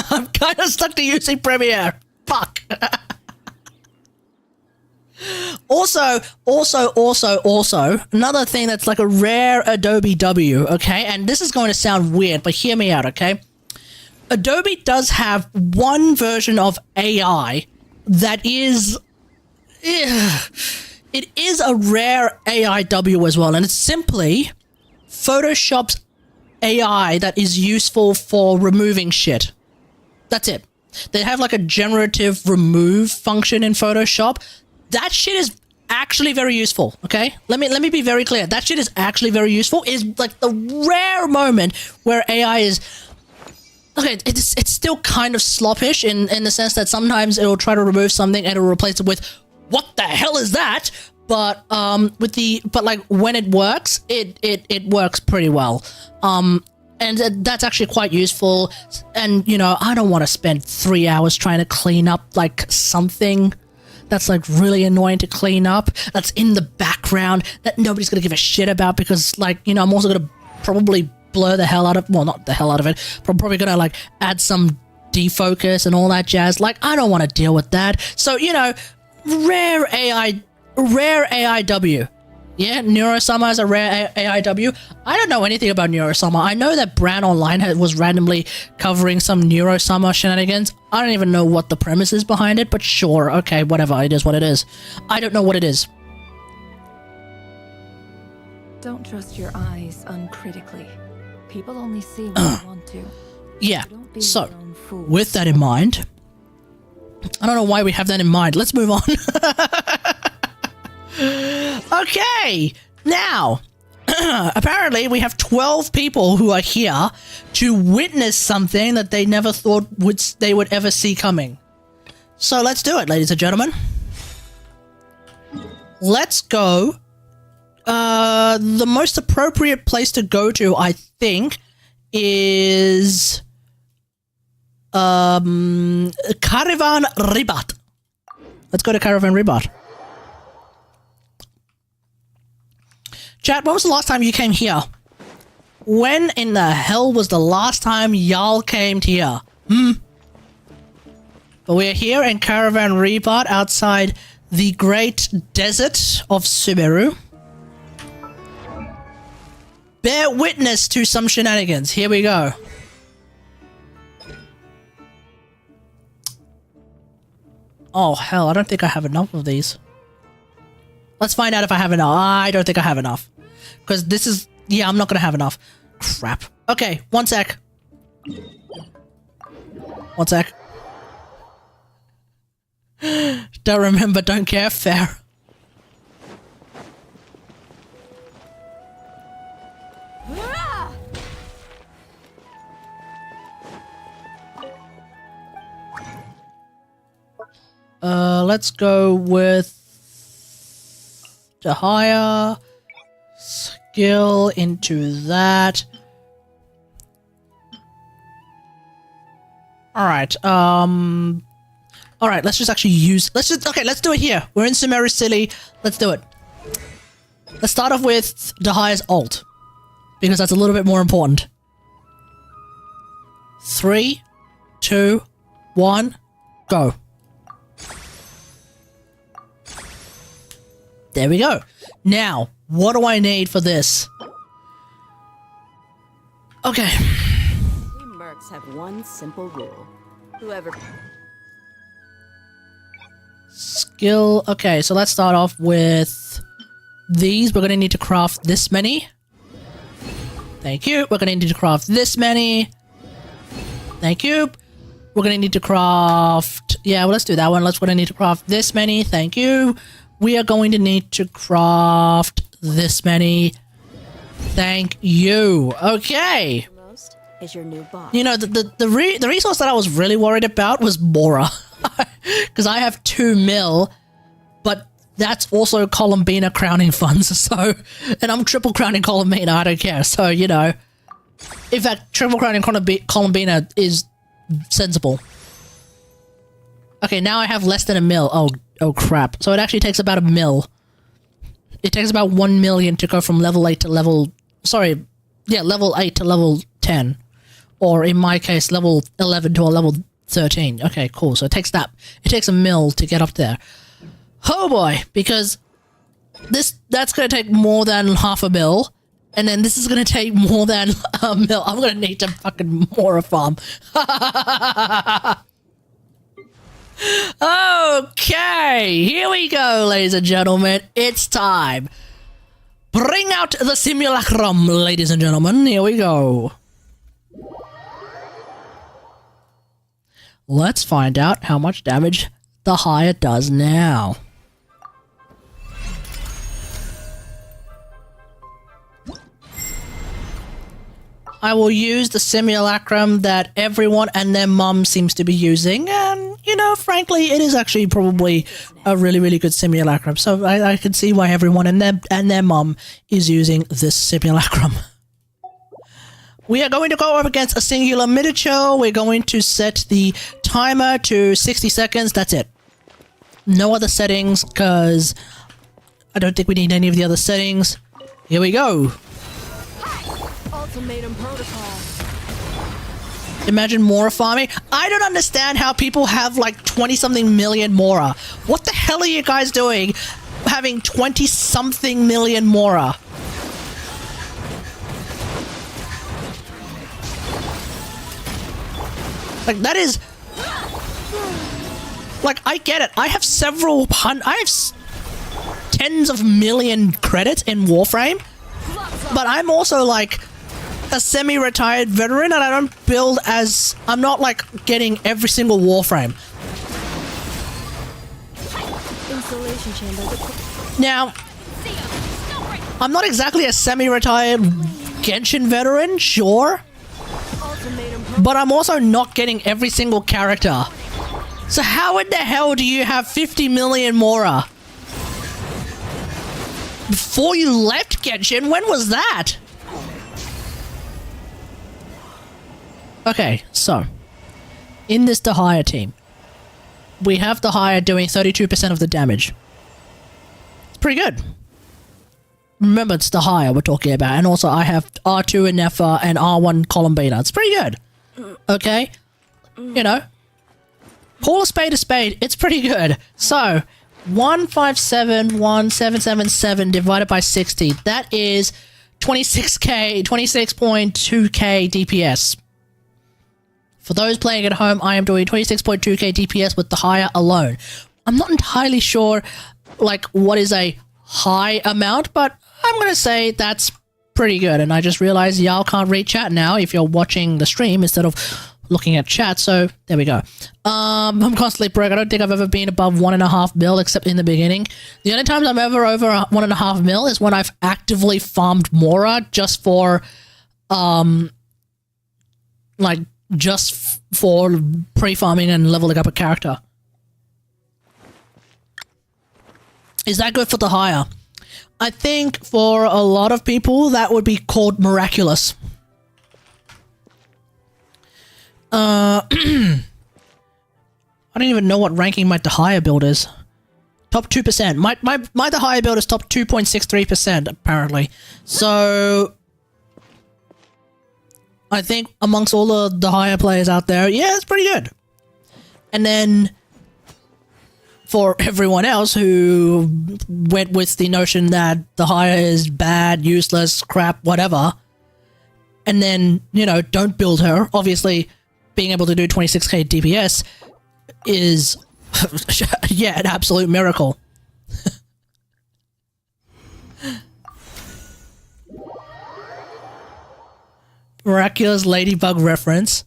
I'm kind of stuck to using Premiere. Fuck. Also, another thing that's like a rare Adobe W, okay? And this is going to sound weird, but hear me out, okay? Adobe does have one version of AI that is... it is a rare AIW as well, and it's simply Photoshop's AI that is useful for removing shit. That's it. They have like a generative remove function in Photoshop. That shit is actually very useful, okay? Let me be very clear. That shit is actually very useful. It is like the rare moment where AI is... Okay, it's still kind of sloppish in the sense that sometimes it'll try to remove something and it'll replace it with, what the hell is that? But like when it works, it works pretty well. And that's actually quite useful. And, you know, I don't want to spend 3 hours trying to clean up, like, something that's, like, really annoying to clean up, that's in the background, that nobody's going to give a shit about because, like, you know, I'm also going to probably blur the hell out of... Well, not the hell out of it, but I'm probably going to, like, add some defocus and all that jazz. Like, I don't want to deal with that. So, you know, rare AIW. Yeah, Neurosummer is a rare AIW. I don't know anything about Neurosummer. I know that Brand Online was randomly covering some Neurosummer shenanigans. I don't even know what the premise is behind it, but sure, okay, whatever, it is what it is. I don't know what it is. Don't trust your eyes uncritically. People only see what they want to. Yeah, Don't be so, your own fool. with that in mind, I don't know why we have that in mind. Let's move on. Okay, now, apparently we have 12 people who are here to witness something that they never thought they would ever see coming. So let's do it, ladies and gentlemen. Let's go. The most appropriate place to go to, I think, is Caravan Ribat. Let's go to Caravan Ribat. Chat, when was the last time you came here? When in the hell was the last time y'all came here? But we're here in Caravan Ribat outside the great desert of Sumeru. Bear witness to some shenanigans. Here we go. Oh, hell, I don't think I have enough of these. Let's find out if I have enough. I don't think I have enough. Because this is... Yeah, I'm not going to have enough. Crap. Okay, one sec. One sec. Don't remember, don't care, fair. Let's go with DEHYA. Skill into that. Alright, alright, let's just actually use... Okay, let's do it here. We're in Sumeru City. Let's do it. Let's start off with DEHYA's ult, because that's a little bit more important. 3, 2, 1, go. There we go. Now, what do I need for this? Okay. We mercs have one simple rule. Whoever... Skill. Okay, so let's start off with these. We're going to need to craft this many. Thank you. We're going to need to craft this many. Thank you. We're going to need to craft... Yeah, well, let's do that one. We're going to need to craft this many. Thank you. We are going to need to craft this many. Thank you. Okay. most is your new boss. You know, the resource that I was really worried about was Mora. Because I have 2 mil, but that's also Columbina crowning funds, so... And I'm triple crowning Columbina, I don't care. So, you know... In fact, triple crowning Columbina is sensible. Okay, now I have less than 1 mil. Oh crap. So it actually takes about 1 mil. It takes about 1 million to go from level 8 to level... Sorry. Yeah, level 8 to level 10. Or in my case, level 11 to a level 13. Okay, cool. So it takes that. It takes 1 mil to get up there. Oh boy, because that's going to take more than half a mil. And then this is gonna take more than a mil. I'm gonna need to fucking Mora farm. Okay, here we go, ladies and gentlemen. It's time. Bring out the simulacrum, ladies and gentlemen. Here we go. Let's find out how much damage the DEHYA does now. I will use the simulacrum that everyone and their mum seems to be using, and, you know, frankly, it is actually probably a really, really good simulacrum, so I can see why everyone and their mum is using this simulacrum. We are going to go up against a singular miniature. We're going to set the timer to 60 seconds, that's it. No other settings, because I don't think we need any of the other settings. Here we go. Ultimatum protocol. Imagine Mora farming. I don't understand how people have like 20-something million Mora. What the hell are you guys doing having 20-something million Mora? Like, that is... Like, I get it. I have tens of million credits in Warframe, but I'm also like a semi-retired veteran, and I don't build as... I'm not like getting every single Warframe. Installation chamber. Now, I'm not exactly a semi-retired Genshin veteran, sure, but I'm also not getting every single character. So how in the hell do you have 50 million Mora? Before you left Genshin, when was that? Okay, so in this DEHYA team, we have DEHYA doing 32% of the damage. It's pretty good. Remember, it's DEHYA we're talking about, and also I have R2 and Nefer and R1 column beta. It's pretty good. Okay? You know, call a spade, it's pretty good. So, 1571777 divided by 60, that is 26k, 26.2k DPS. For those playing at home, I am doing 26.2k DPS with DEHYA alone. I'm not entirely sure, like, what is a high amount, but I'm gonna say that's pretty good. And I just realized y'all can't read chat now if you're watching the stream instead of looking at chat, so there we go. I'm constantly broke. I don't think I've ever been above 1.5 mil except in the beginning. The only times I'm ever over 1.5 mil is when I've actively farmed Mora just for like just for pre-farming and leveling up a character. Is that good for DEHYA? I think for a lot of people that would be called miraculous. I don't even know what ranking my DEHYA build is. Top 2%. My DEHYA build is top 2.63% apparently. So I think amongst all the DEHYA players out there, yeah, it's pretty good. And then for everyone else who went with the notion that DEHYA is bad, useless, crap, whatever, and then, you know, don't build her, obviously being able to do 26k DPS is, yeah, an absolute miracle. Miraculous Ladybug reference.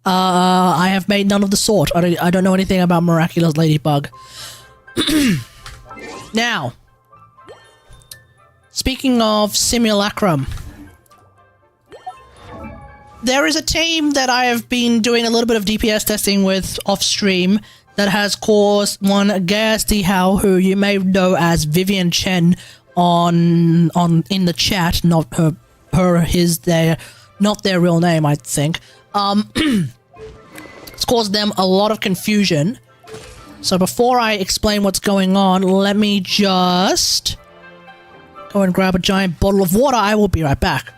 I have made none of the sort. I don't know anything about Miraculous Ladybug. Now, speaking of Simulacrum, there is a team that I have been doing a little bit of DPS testing with off stream that has caused one Gas DEHYA, who you may know as Vivian Chen on in the chat, not his, their, not their real name, I think. It's caused them a lot of confusion. So before I explain what's going on, let me just go and grab a giant bottle of water. I will be right back.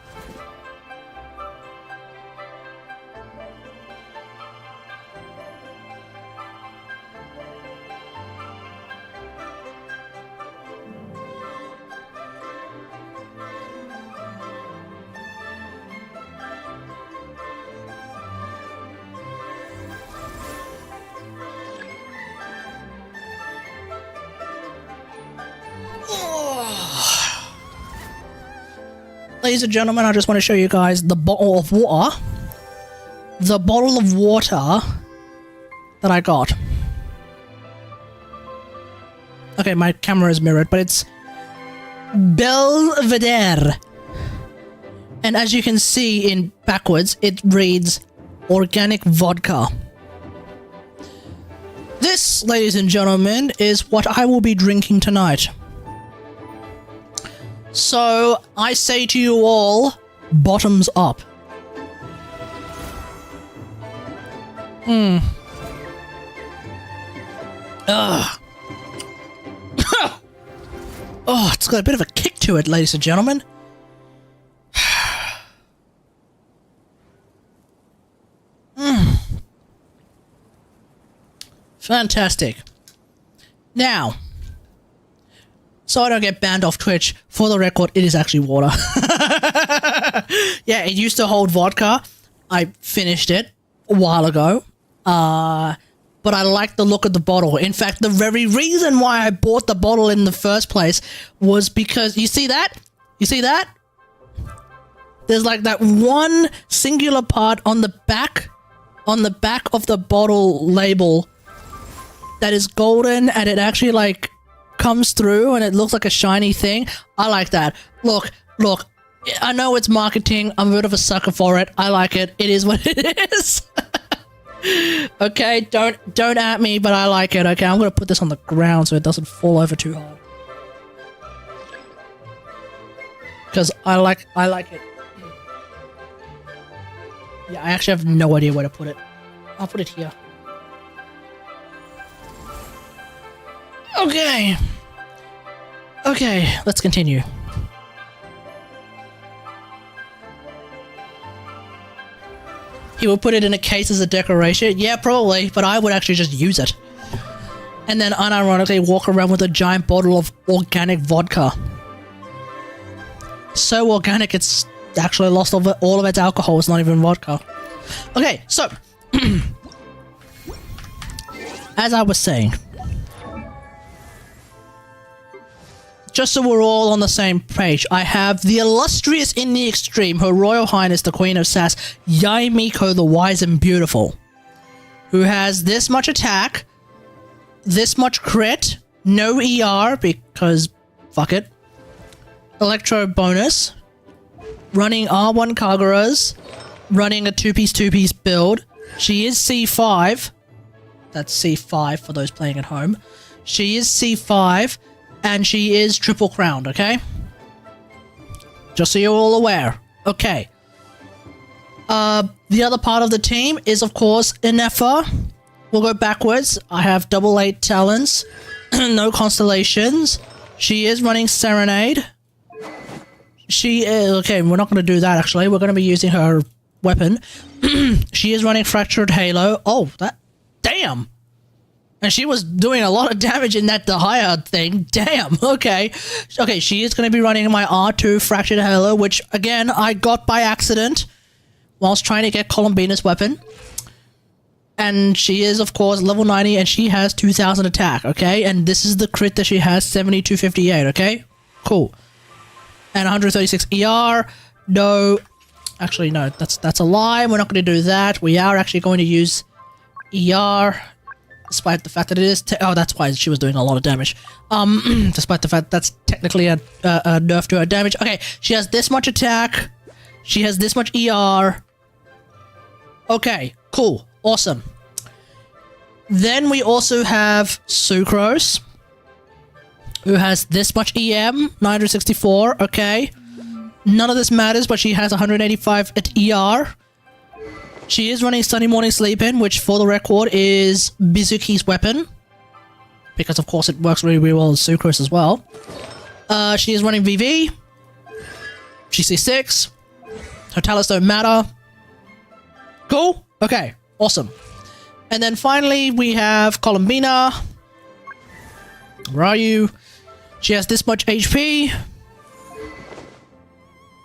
ladies and gentlemen, I just want to show you guys the bottle of water. The bottle of water that I got. Okay, my camera is mirrored, but it's Belvedere. And as you can see in backwards, it reads organic vodka. This, ladies and gentlemen, is what I will be drinking tonight. So, I say to you all, bottoms up. Ugh. Oh, it's got a bit of a kick to it, ladies and gentlemen. Fantastic. Now, so I don't get banned off Twitch, for the record, it is actually water. Yeah, it used to hold vodka. I finished it a while ago. But I like the look of the bottle. In fact, the very reason why I bought the bottle in the first place was because, you see that? You see that? There's like that one singular part on the back of the bottle label that is golden, and it actually like comes through and it looks like a shiny thing. I like that. Look, I know it's marketing. I'm a bit of a sucker for it. I like it. It is what it is. Okay, don't at me, but I like it. Okay, I'm gonna put this on the ground so it doesn't fall over too hard. Because I like it. Yeah, I actually have no idea where to put it. I'll put it here. Okay. Okay, let's continue. He would put it in a case as a decoration? Yeah, probably, but I would actually just use it. And then unironically walk around with a giant bottle of organic vodka. So organic it's actually lost all of its alcohol. It's not even vodka. Okay, so... as I was saying... just so we're all on the same page, I have the illustrious in the extreme, Her Royal Highness the Queen of Sass, Yaimiko the Wise and Beautiful, who has this much attack, this much crit, no ER because fuck it, Electro bonus, running R1 Kagaras, running a 2-piece build. She is C5. That's C5 for those playing at home. She is C5. And she is triple crowned, okay? Just so you're all aware. Okay. The other part of the team is, of course, Inefa. We'll go backwards. I have 8 talents. No constellations. She is running Serenade. She is... okay, we're not going to do that, actually. We're going to be using her weapon. She is running Fractured Halo. Oh, that... damn! And she was doing a lot of damage in that DEHYA thing. Damn, okay. Okay, she is going to be running my R2 Fractured Halo, which, again, I got by accident whilst trying to get Columbina's weapon. And she is, of course, level 90, and she has 2,000 attack, okay? And this is the crit that she has, 7258, okay? Cool. And 136 ER. No. Actually, no, that's a lie. We're not going to do that. We are actually going to use ER... despite the fact that it is... oh, that's why she was doing a lot of damage. Despite the fact that's technically a nerf to her damage. Okay, she has this much attack. She has this much ER. Okay, cool. Awesome. Then we also have Sucrose, who has this much EM, 964. Okay. None of this matters, but she has 185 at ER. She is running Sunny Morning Sleep In, which, for the record, is Bizuki's weapon. Because, of course, it works really, really well with Sucrose as well. She is running VV. She's C6. Her talents don't matter. Cool? Okay. Awesome. And then finally, we have Columbina. Where are you? She has this much HP.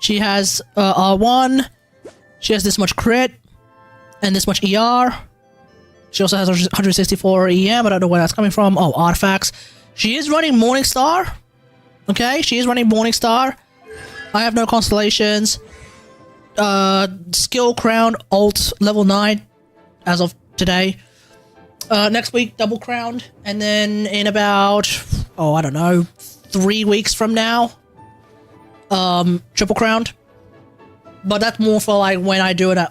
She has R1. She has this much crit. And this much ER. She also has 164 EM. I don't know where that's coming from. Oh, artifacts. She is running Morningstar. Okay, she is running Morningstar. I have no constellations. Skill crown alt level 9 as of today. Next week double crowned, and then in about I don't know, 3 weeks from now, triple crowned. But that's more for like when I do it. I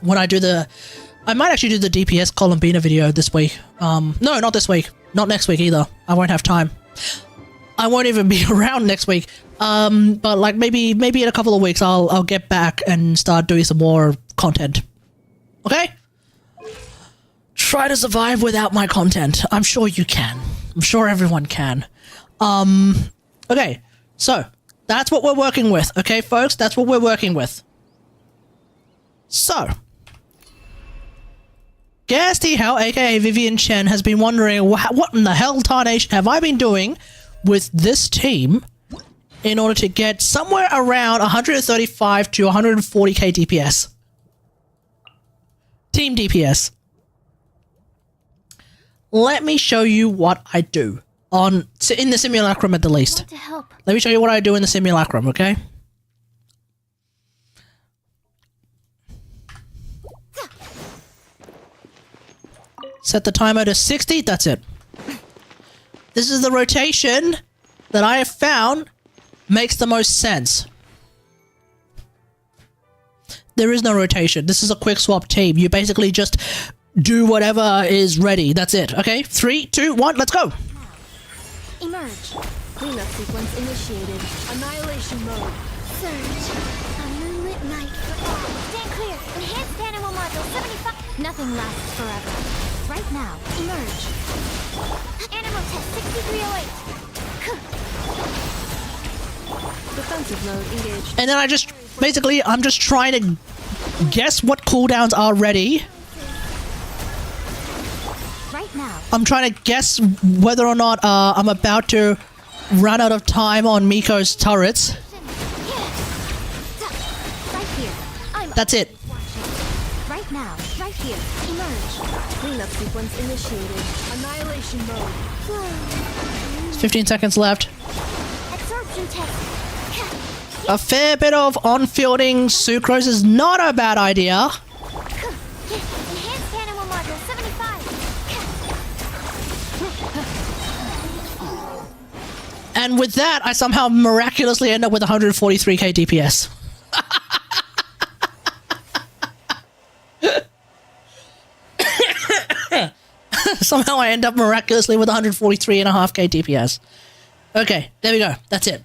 might actually do the DPS Columbina video this week. No, not this week. Not next week either. I won't have time. I won't even be around next week. But like maybe in a couple of weeks, I'll get back and start doing some more content. Okay? Try to survive without my content. I'm sure you can. I'm sure everyone can. Okay. So that's what we're working with. Okay, folks, that's what we're working with. So, Gasty Hell, aka Vivian Chen, has been wondering what in the hell tarnation have I been doing with this team in order to get somewhere around 135 to 140k DPS. Team DPS. Let me show you what I do in the simulacrum at the least. Want to help. Let me show you what I do in the simulacrum, okay? Set the timer to 60, that's it. This is the rotation that I have found makes the most sense. There is no rotation. This is a quick swap team. You basically just do whatever is ready. That's it, okay? 3, 2, 1, let's go! Emerge. Cleanup sequence initiated. Annihilation mode. Surge. A moonlit night for all. Stand clear. Enhanced animal module 75. Nothing lasts forever. Right now. Emerge. Animal test 6308. Defensive mode engaged. And then I'm just trying to guess what cooldowns are ready. Right now. I'm trying to guess whether or not I'm about to run out of time on Miko's turrets. Right here. That's it. Right now. Right here. Emerge. Cleanup sequence initiated. Annihilation mode. 15 seconds left. Absorption test. A fair bit of on-fielding sucrose is not a bad idea. Enhanced animal module 75. And with that, I somehow miraculously end up with 143k DPS. Somehow I end up miraculously with 143.5k DPS. Okay, there we go. That's it.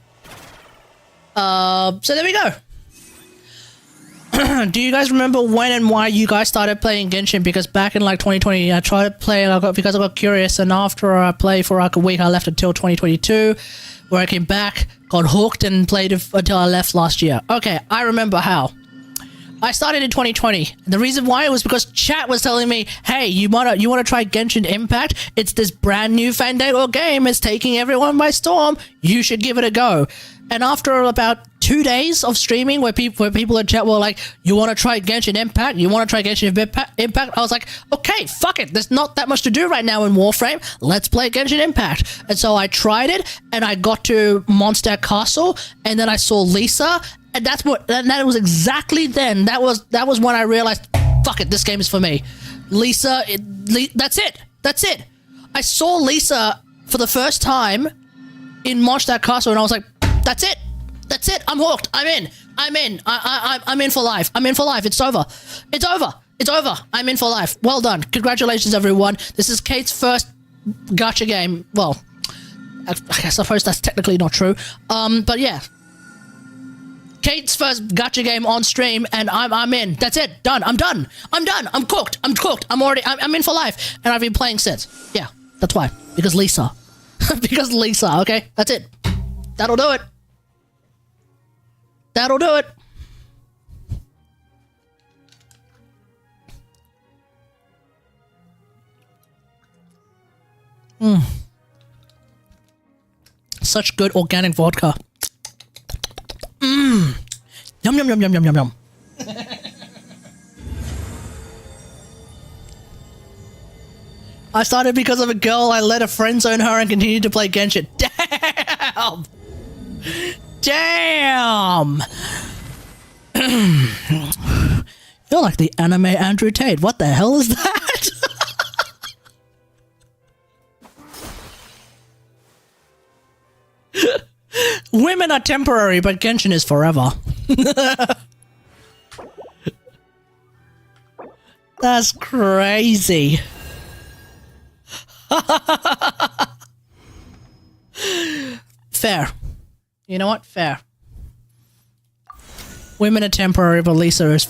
So there we go. Do you guys remember when and why you guys started playing Genshin? Because back in like 2020, I tried playing because I got curious, and after I played for like a week, I left until 2022, where I came back, got hooked, and played until I left last year. Okay, I remember how. I started in 2020. The reason why was because chat was telling me, hey, you wanna try Genshin Impact? It's this brand new Fandango game. It's taking everyone by storm. You should give it a go. And after about 2 days of streaming where people in chat were like, you want to try Genshin Impact? You want to try Genshin Impact? I was like, okay, fuck it. There's not that much to do right now in Warframe. Let's play Genshin Impact. And so I tried it, and I got to Mondstadt Castle, and then I saw Lisa, and that was exactly then. That was when I realized, fuck it, this game is for me. Lisa, that's it. That's it. I saw Lisa for the first time in Mondstadt Castle, and I was like, that's it. That's it. I'm hooked. I'm in. I'm in for life. I'm in for life. It's over. It's over. It's over. I'm in for life. Well done. Congratulations, everyone. This is Kate's first gacha game. Well, I suppose that's technically not true. But yeah. Kate's first gacha game on stream, and I'm in. That's it. Done. I'm done. I'm done. I'm cooked. I'm cooked. I'm in for life. And I've been playing since. Yeah. That's why. Because Lisa. Because Lisa, okay? That's it. That'll do it. That'll do it. Such good organic vodka. Yum, yum, yum, yum, yum, yum, yum. I started because of a girl. I let a friend zone her and continued to play Genshin. Damn! Damn! You're like the anime Andrew Tate. What the hell is that? Women are temporary, but Genshin is forever. That's crazy. Fair. You know what? Fair. Women are temporary, but Lisa is...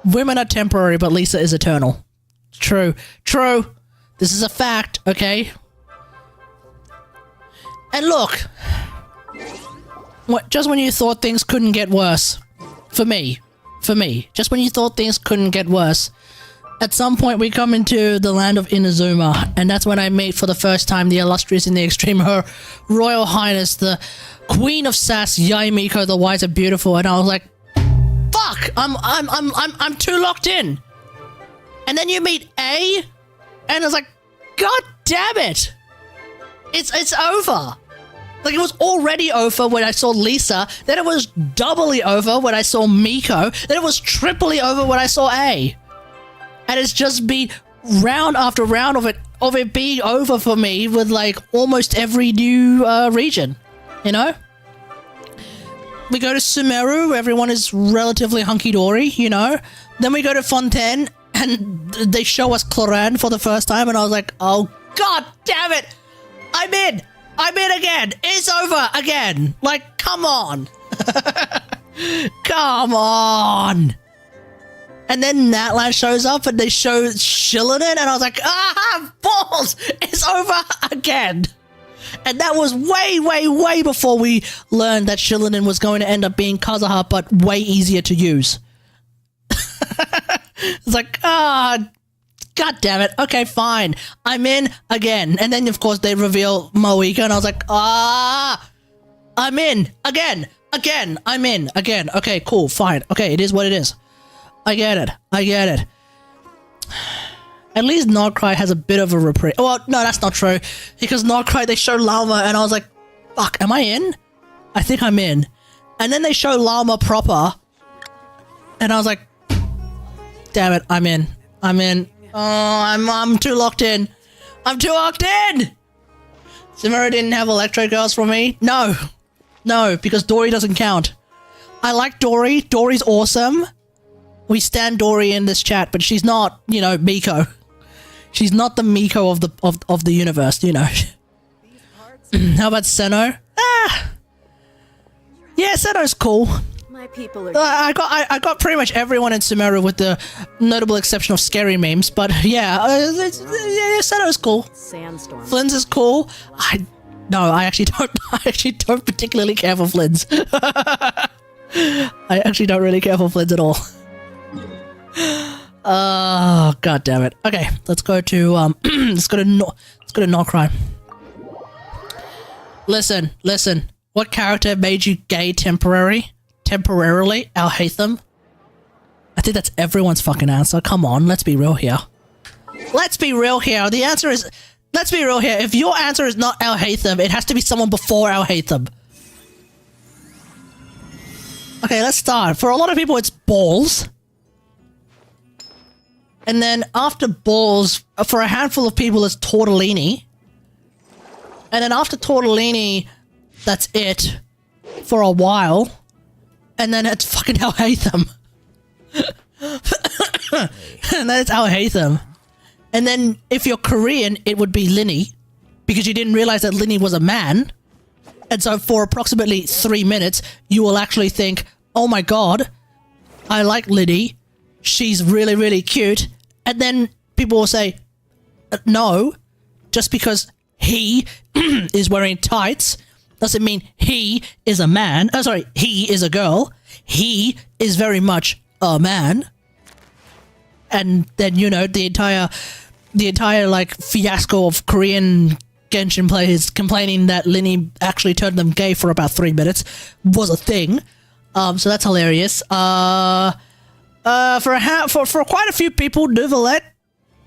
Women are temporary, but Lisa is eternal. True. True. This is a fact, okay? And look... Just when you thought things couldn't get worse. For me. Just when you thought things couldn't get worse. At some point, we come into the land of Inazuma, and that's when I meet for the first time the illustrious in the extreme, Her Royal Highness, the Queen of Sass, Yae Miko, the Wise and Beautiful, and I was like, "Fuck! I'm too locked in." And then you meet A, and I was like, "God damn it! It's over." Like, it was already over when I saw Lisa, then it was doubly over when I saw Miko, then it was triply over when I saw A. And it's just been round after round of it being over for me with like almost every new region, you know? We go to Sumeru, where everyone is relatively hunky-dory, you know? Then we go to Fontaine, and they show us Cloran for the first time, and I was like, oh, god damn it! I'm in again! It's over again! Like, come on! Come on! And then Natlan shows up and they show Shillinen, and I was like, ah, balls! It's over again! And that was way, way, way before we learned that Shillinen was going to end up being Kazuha, but way easier to use. It's like, god damn it. Okay, fine. I'm in again. And then, of course, they reveal Moika, and I was like, I'm in again. I'm in again. Okay, cool, fine. Okay, it is what it is. I get it. At least Nordcry has a bit of a reprieve. Well, no, that's not true. Because Nordcry, they show Llama, and I was like, fuck, am I in? I think I'm in. And then they show Llama proper, and I was like, damn it, I'm in. Oh, I'm too locked in. I'm too locked in! Samara didn't have Electro Girls for me? No, because Dory doesn't count. I like Dory. Dory's awesome. We stand Dory in this chat, but she's not, you know, Miko. She's not the Miko of the universe, you know. How about Senno? Yeah, Senno's cool. My people are. I got pretty much everyone in Sumeru with the notable exception of scary memes, but yeah, Senno's cool. Sandstorm. Flynn's is cool. I actually don't particularly care for Flynn's. I actually don't really care for Flynn's at all. Oh, god damn it. Okay, let's go to let's go to Nordcry. Listen. What character made you gay temporarily? Alhaitham? I think that's everyone's fucking answer. Come on, let's be real here. The answer is, let's be real here. If your answer is not Alhaitham, it has to be someone before Alhaitham. Okay, let's start. For a lot of people, it's Balls. And then after Balls, for a handful of people, it's Tortellini. And then after Tortellini, that's it for a while. And then it's fucking Alhaitham. And then it's Alhaitham. And then if you're Korean, it would be Linny. Because you didn't realize that Linny was a man. And so for approximately 3 minutes, you will actually think, oh my god, I like Linny. She's really, really cute. And then people will say, no, just because he is wearing tights doesn't mean he is a man. Oh, sorry, he is a girl. He is very much a man. And then, you know, the entire like fiasco of Korean Genshin players complaining that Linny actually turned them gay for about 3 minutes was a thing. So that's hilarious. For quite a few people, Neuvillette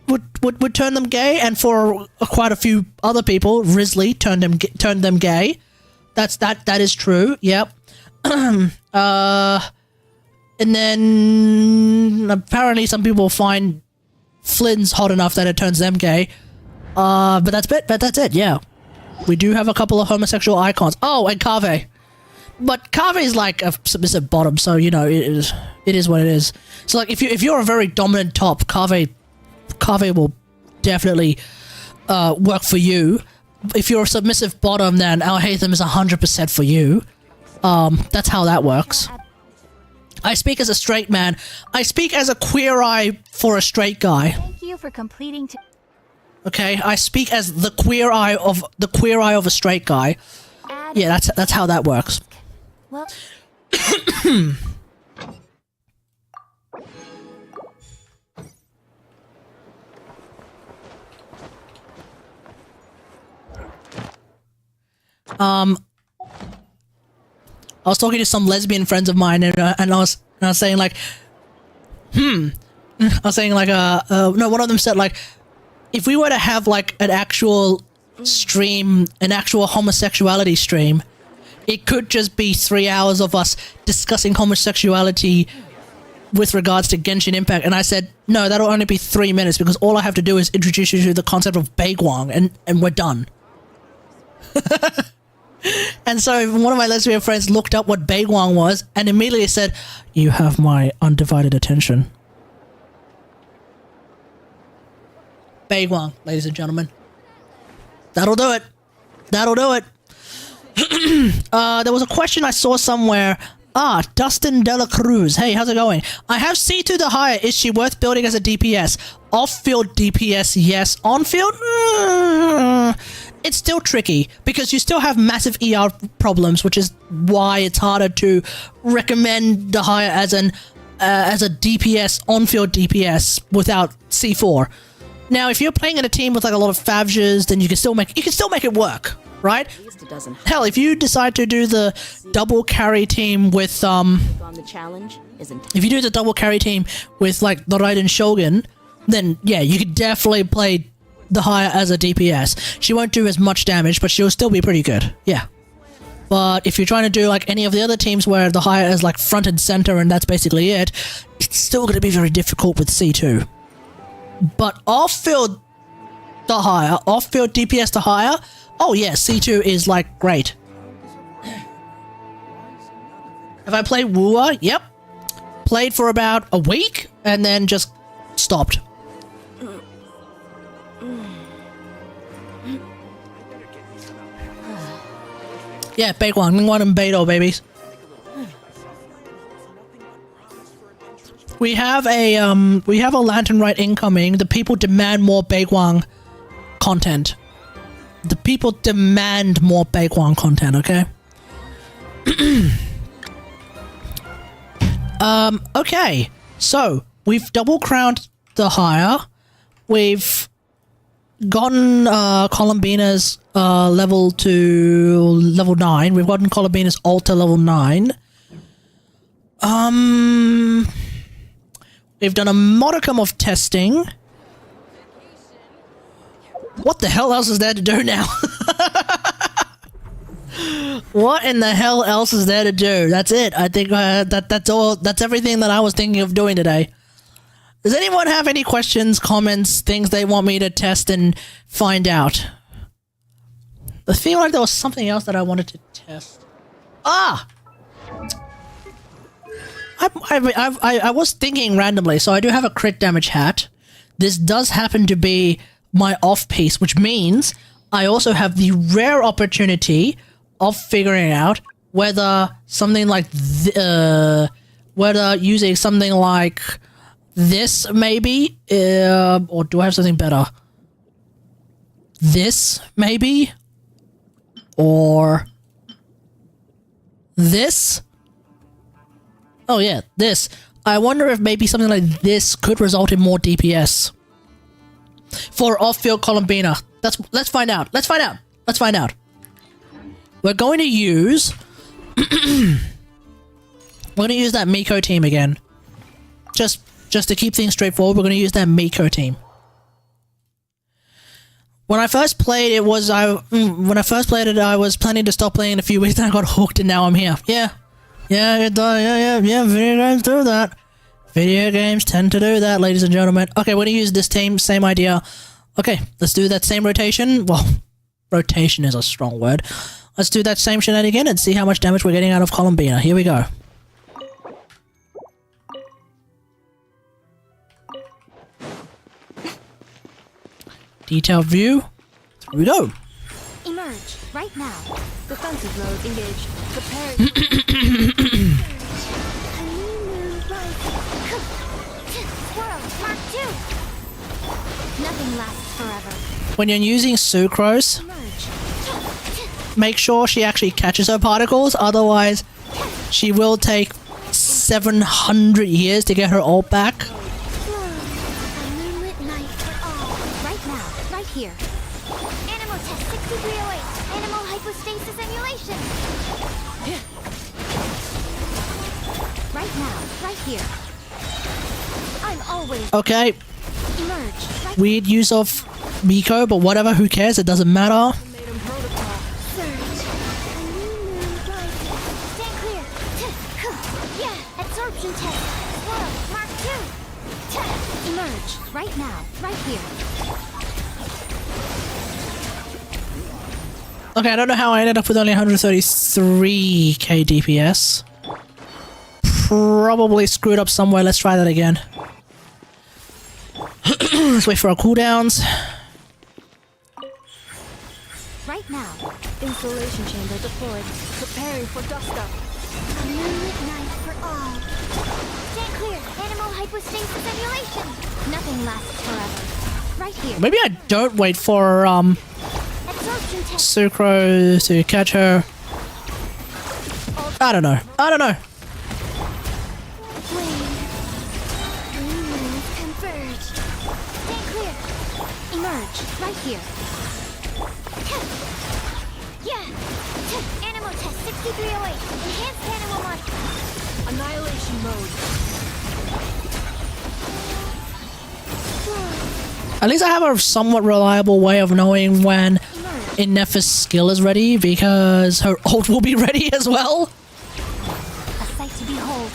would turn them gay, and for quite a few other people, Risley turned them gay. That is true. Yep. And then apparently some people find Flynn's hot enough that it turns them gay. But that's it, yeah. We do have a couple of homosexual icons. Oh, and Kave. But Kave is like a submissive bottom, so you know it is what it is. So like if you're a very dominant top, Kave will definitely work for you. If you're a submissive bottom, then Al-Haytham is 100% for you. That's how that works. I speak as a straight man. I speak as a queer eye for a straight guy. Thank you for completing. Okay, I speak as the queer eye of a straight guy. Yeah, that's how that works. Well, I was talking to some lesbian friends of mine, and I was saying like, I was saying like, no, one of them said like, if we were to have like an actual stream, an actual homosexuality stream, it could just be 3 hours of us discussing homosexuality with regards to Genshin Impact. And I said, no, that'll only be 3 minutes because all I have to do is introduce you to the concept of Baegwang and we're done. And so one of my lesbian friends looked up what Baegwang was and immediately said, you have my undivided attention. Baegwang, ladies and gentlemen. That'll do it. That'll do it. There was a question I saw somewhere. Dustin Dela Cruz. Hey, how's it going? I have C2 DEHYA. Is she worth building as a DPS? Off-field DPS, yes. On-field? It's still tricky because you still have massive ER problems, which is why it's harder to recommend DEHYA as a DPS, on-field DPS without C4. Now, if you're playing in a team with like a lot of favs, then you can still make it work, right? At least it doesn't Hell, if you decide to do the double carry team with on the challenge isn't. if you do the double carry team with like the Raiden Shogun, then yeah, you could definitely play DEHYA as a DPS. She won't do as much damage, but she'll still be pretty good. Yeah. But if you're trying to do like any of the other teams where DEHYA is like front and center and that's basically it, it's still going to be very difficult with C2. But off-field DEHYA, off-field DPS DEHYA, oh yeah, C2 is like great. Have I played Wua? Yep. Played for about a week and then just stopped. Yeah, Baegwang, Ningguan and Beidou, babies. We have a lantern right incoming. The people demand more Baegwang content. The people demand more Baegwang content, okay? Okay. So, we've double crowned DEHYA. We've gotten Columbina's level to level 9. We've gotten Columbina's ult to level 9. We've done a modicum of testing. What the hell else is there to do now? What in the hell else is there to do? That's it. I think that's all. That's everything that I was thinking of doing today. Does anyone have any questions, comments, things they want me to test and find out? I feel like there was something else that I wanted to test. I was thinking randomly, so I do have a crit damage hat. This does happen to be my off piece, which means I also have the rare opportunity of figuring out whether something like whether using something like this maybe, or do I have something better? This maybe, or this. Oh yeah, this. I wonder if maybe something like this could result in more DPS for off-field Columbina. Let's find out. Let's find out. Let's find out. We're going to use we're going to use that Miko team again. Just to keep things straightforward, we're going to use that Miko team. When I first played it, I was planning to stop playing in a few weeks, and I got hooked, and now I'm here. Yeah. Yeah, it does. Yeah. Video games do that. Video games tend to do that, ladies and gentlemen. Okay, we're gonna use this team, same idea. Okay, let's do that same rotation. Well, rotation is a strong word. Let's do that same shenanigan and see how much damage we're getting out of Columbina. Here we go. Detailed view. Here we go. Emerge right now. Defensive mode engaged. Preparing. A new moon rising. Swirl, Mark 2. Nothing lasts forever. When you're using sucrose, Emerge. make sure she actually catches her particles, otherwise she will take 700 years to get her ult back. A moonlit night for all. Right now, right here. Animal test 6308. Animal hypostasis emulation. Right now, right here. I'm always Okay, emerge. Right weird use of Miko, but whatever, who cares, it doesn't matter. Ultimatum protocol. Surge. A new moon rising. Stand clear. Yeah. Absorption test. Swirl. Mark 2. Emerge. Right now. Right here. Okay, I don't know how I ended up with only 133k DPS. Probably screwed up somewhere, let's try that again. Let's wait for our cooldowns. Right now. Installation chamber deployed. Preparing for dust up. A moonlit night for all. Stand clear. Animal hypostasis emulation. Nothing lasts forever. Right here. Maybe I don't wait for Absorption test. Sucrose to catch her. I don't know. Flame. New moons converge. Stand clear. Emerge. Right here. Yeah. Animal test 6308. Enhanced animal modifier. Annihilation mode. At least I have a somewhat reliable way of knowing when Emerge. Inef's skill is ready, because her ult will be ready as well. A sight to behold.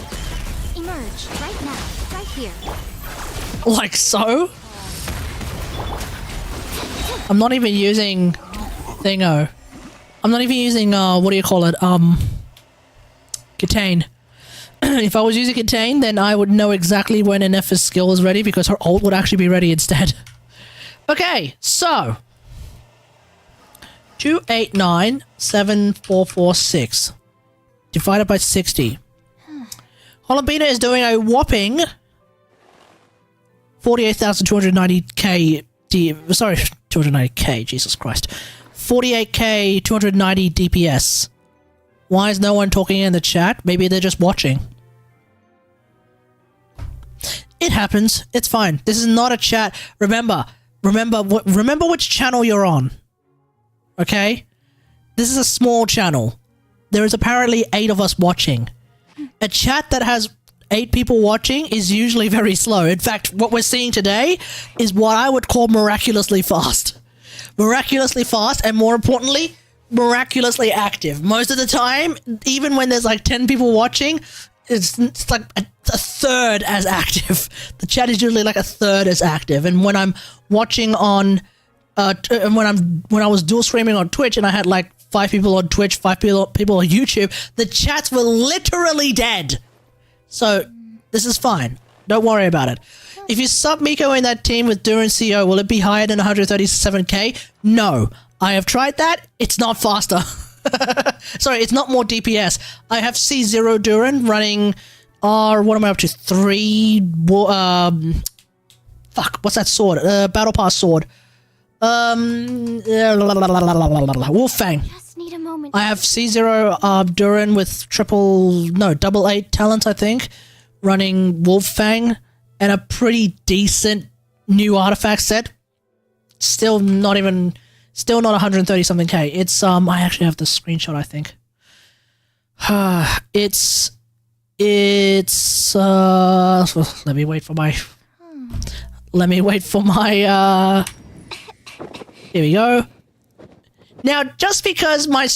Emerge. Right now. Right here. Like so. I'm not even using thingo. I'm not even using what do you call it? Contain. If I was using Contain, then I would know exactly when Inef's skill is ready, because her ult would actually be ready instead. Okay, so 2897446 divided by 60. Columbina is doing a whopping 48,290k. Sorry, 290k. Jesus Christ, 48k 290 DPS. Why is no one talking in the chat? Maybe they're just watching. It happens. It's fine. This is not a chat. Remember which channel you're on. Okay? This is a small channel. There is apparently 8 of us watching. A chat that has 8 people watching is usually very slow. In fact, what we're seeing today is what I would call miraculously fast. Miraculously fast, and more importantly, miraculously active. Most of the time, even when there's like 10 people watching, it's like a third as active. The chat is usually like a third as active. And when I'm watching on when I was dual streaming on Twitch and I had like 5 people on Twitch, 5 people on YouTube, the chats were literally dead. So this is fine. Don't worry about it. If you sub Miko in that team with Duran CO, will it be higher than 137k? No. I have tried that. It's not faster. Sorry, it's not more DPS. I have C0 Duran running what am I up to? 3 fuck, what's that sword? Battle Pass sword. Wolffang. Just need a moment. I have C0 Duran with double 8 talent, I think, running Wolffang and a pretty decent new artifact set. Still not 130 something K. It's I actually have the screenshot, I think. Let me wait for my here we go. Now, just because my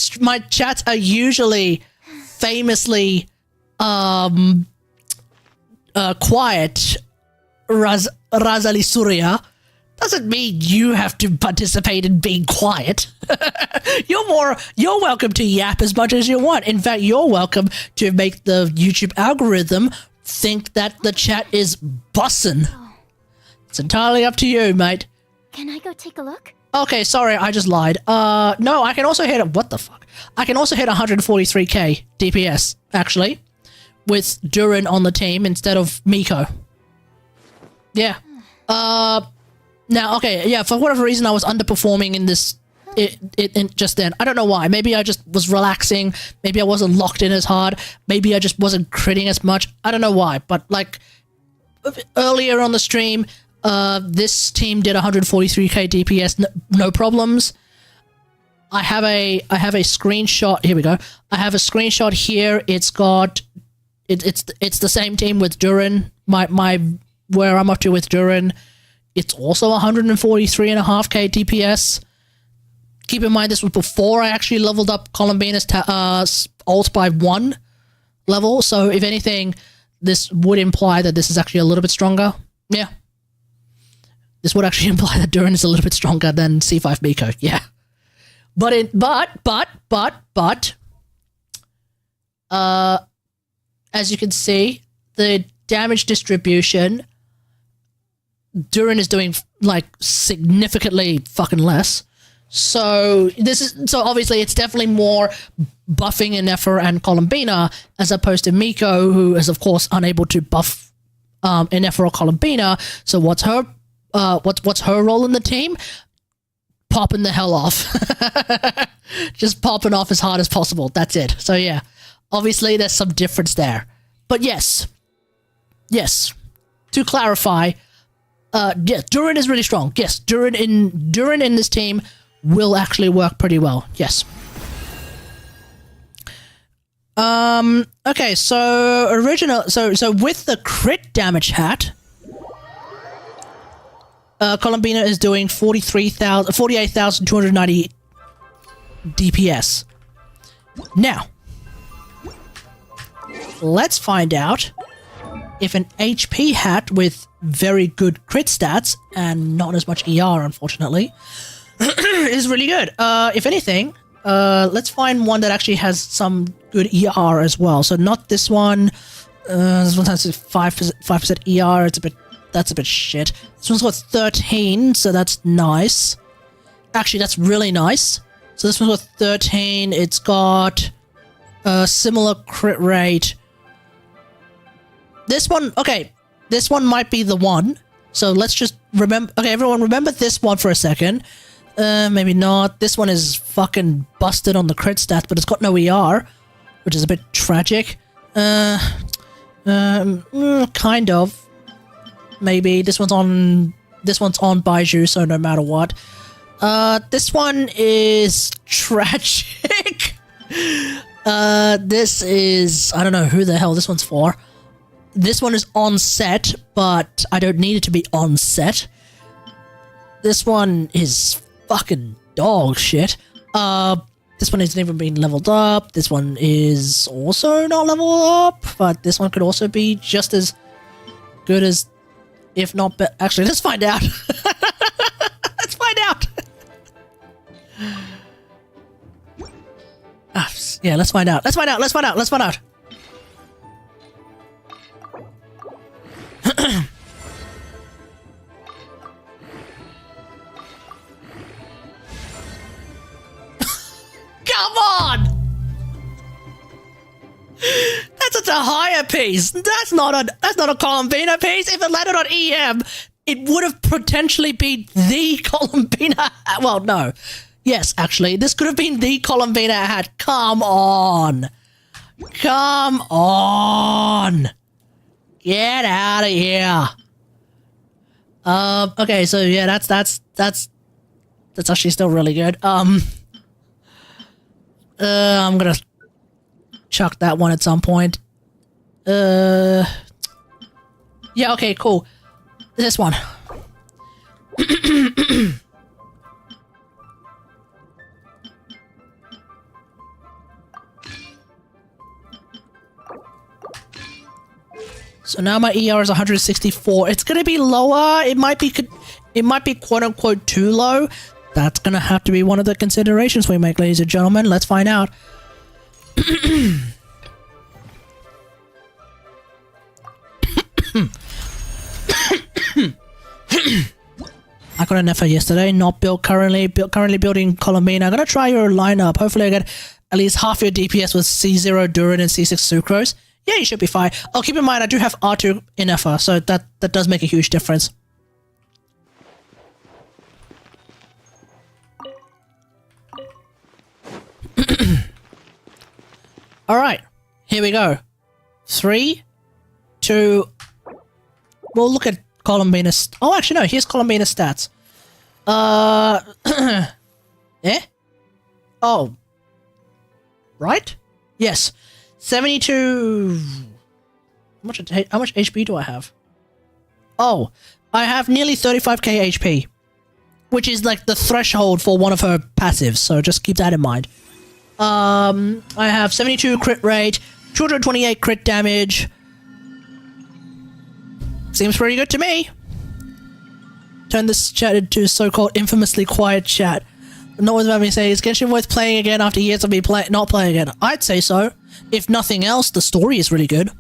chats are usually famously quiet Razali Surya doesn't mean you have to participate in being quiet. You're welcome to yap as much as you want. In fact, you're welcome to make the YouTube algorithm think that the chat is bussin'. It's entirely up to you, mate. Can I go take a look? Okay, sorry, I just lied. No, I can also hit what the fuck? I can also hit 143k DPS, actually, with Durin on the team instead of Miko. Yeah. Now, okay, yeah, for whatever reason I was underperforming in this, just then. I don't know why. Maybe I just was relaxing. Maybe I wasn't locked in as hard. Maybe I just wasn't critting as much. I don't know why, but like, earlier on the stream, this team did 143k DPS, no problems. I have a screenshot. Here we go. I have a screenshot here. It's got it's the same team with Durin. Where I'm up to with Durin. It's also 143.5k DPS. Keep in mind this was before I actually leveled up Columbina's ult by 1 level. So if anything, this would imply that this is actually a little bit stronger. Yeah. This would actually imply that Durin is a little bit stronger than C5 Miko. Yeah. But as you can see, the damage distribution, Durin is doing like significantly fucking less. So obviously it's definitely more buffing Ennefer and Columbina as opposed to Miko, who is of course unable to buff Ennefer or Columbina. So what's her role in the team? Popping the hell off. Just popping off as hard as possible. That's it. So yeah, obviously there's some difference there. But yes, to clarify, yeah, Durin is really strong. Yes, Durin in this team will actually work pretty well. Yes. Okay, so with the crit damage hat, Columbina is doing 48,290 DPS. Now, let's find out if an HP hat with very good crit stats and not as much ER, unfortunately, is really good. If anything, let's find one that actually has some good ER as well. So not this one. This one has 5% ER. That's a bit shit. This one's got 13, so that's nice. Actually, that's really nice. So this one's got 13. It's got a similar crit rate. This one, okay, this one might be the one. So let's just remember, okay, everyone remember this one for a second. Maybe not. This one is fucking busted on the crit stats, but it's got no ER, which is a bit tragic. Kind of. Maybe. This one's on Baiju, so no matter what. This one is tragic. This is, I don't know who the hell this one's for. This one is on set, but I don't need it to be on set. This one is fucking dog shit. This one hasn't even been leveled up. This one is also not leveled up, but this one could also be just as good as, if not better. Actually, let's find out. Let's find out. Yeah, let's find out. Let's find out. Let's find out. Let's find out. Come on! That's a DEHYA piece. That's not a Columbina piece. If it landed on EM, it would have potentially been the Columbina. Well, no. Yes, actually, this could have been the Columbina hat. Come on. Come on. Get out of here. Okay, so yeah, that's actually still really good. I'm gonna chuck that one at some point. Yeah, okay, cool. This one. So now my ER is 164. It's gonna be lower. It might be quote unquote too low. That's gonna have to be one of the considerations we make, ladies and gentlemen. Let's find out. I got an effort yesterday, not built currently building Columbine. I'm gonna try your lineup. Hopefully I get at least half your DPS with C0 Durin and C6 Sucrose. Yeah, you should be fine. Oh, keep in mind I do have R2 in Effa, so that does make a huge difference. Alright, here we go. 3, 2... We'll look at Columbina's... Oh, actually, no. Here's Columbina's stats. Eh? Oh. Right? Yes. 72... How much HP do I have? Oh. I have nearly 35k HP. Which is like the threshold for one of her passives, so just keep that in mind. I have 72 crit rate, 228 crit damage... Seems pretty good to me. Turn this chat into so-called infamously quiet chat. No one's about me saying, is Genshin worth playing again after years of me not playing again? I'd say so. If nothing else, the story is really good.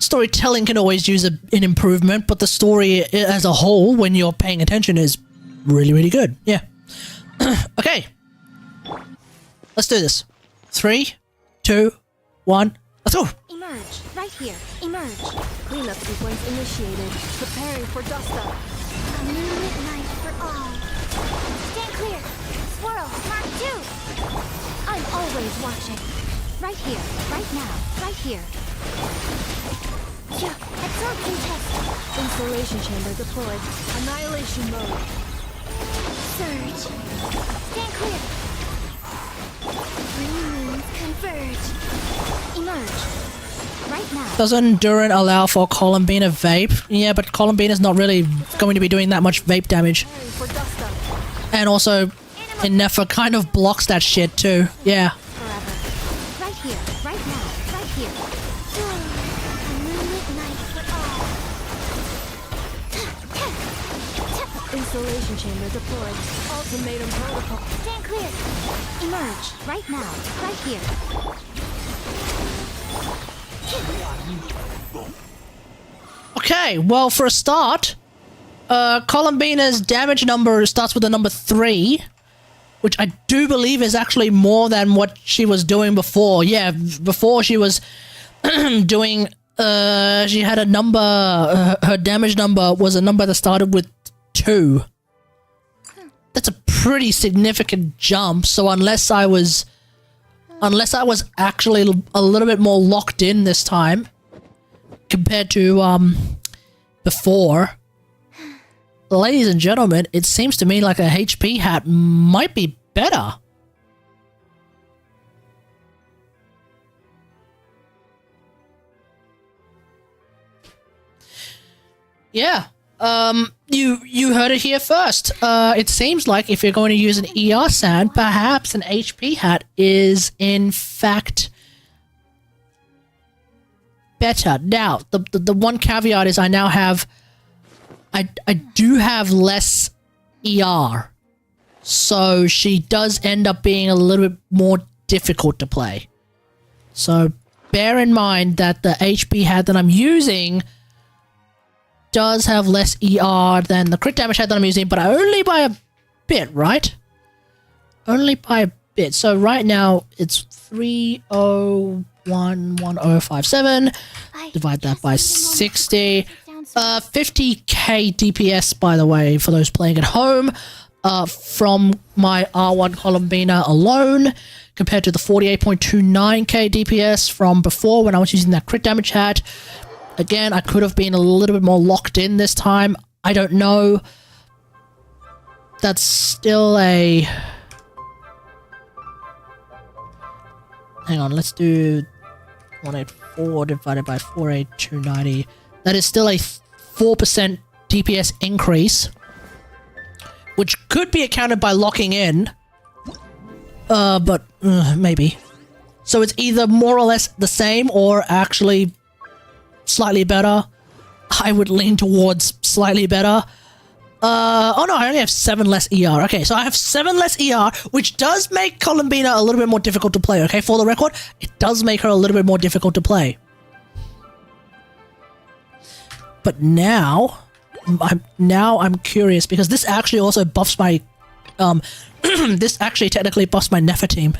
Storytelling can always use an improvement, but the story as a whole, when you're paying attention, is really, really good. Yeah. Okay. Let's do this. 3, 2, 1, let's go! Emerge, right here. Emerge. Cleanup sequence initiated. Preparing for dust up. A moonlit night for all. Stand clear. Swirl, Mark 2. I'm always watching. Right here, right now, right here. Yeah, absorption test. Installation chamber deployed. Annihilation mode. Surge. Stand clear. Three moons converge. Emerge. Right now. Doesn't Durin allow for Columbina vape? Yeah, but Columbina is not really going to be doing that much vape damage. And also, Innefa kind of blocks that shit too. Yeah. Forever. Right here, right now, right here. A moonlit night for all. Installation chamber deployed. Ultimatum protocol. Stand clear. Emerge. Right now, right here. Okay, well, for a start, Columbina's damage number starts with the number 3, which I do believe is actually more than what she was doing before. Yeah, before she was doing, she had a number, her damage number was a number that started with 2. That's a pretty significant jump, so unless I was actually a little bit more locked in this time, compared to, before, ladies and gentlemen, it seems to me like a HP hat might be better. Yeah. You heard it here first. It seems like if you're going to use an ER sand, perhaps an HP hat is in fact better. Now, the one caveat is I now have I do have less ER. So she does end up being a little bit more difficult to play. So bear in mind that the HP hat that I'm using does have less ER than the crit damage hat that I'm using, but only by a bit, right? Only by a bit. So right now it's 3011057. Divide that by 60. 50k DPS, by the way, for those playing at home, from my R1 Columbina alone, compared to the 48.29k DPS from before when I was using that crit damage hat. Again, I could have been a little bit more locked in this time. I don't know. That's still a... Hang on, let's do 184 divided by 48290. That is still a 4% DPS increase, which could be accounted by locking in. But maybe. So it's either more or less the same or actually slightly better. I would lean towards slightly better. Oh no, I only have 7 less ER. Okay, so I have 7 less ER, which does make Columbina a little bit more difficult to play, okay? For the record, it does make her a little bit more difficult to play. But now, I'm curious, because this actually also buffs my, this actually technically buffs my Nefer team.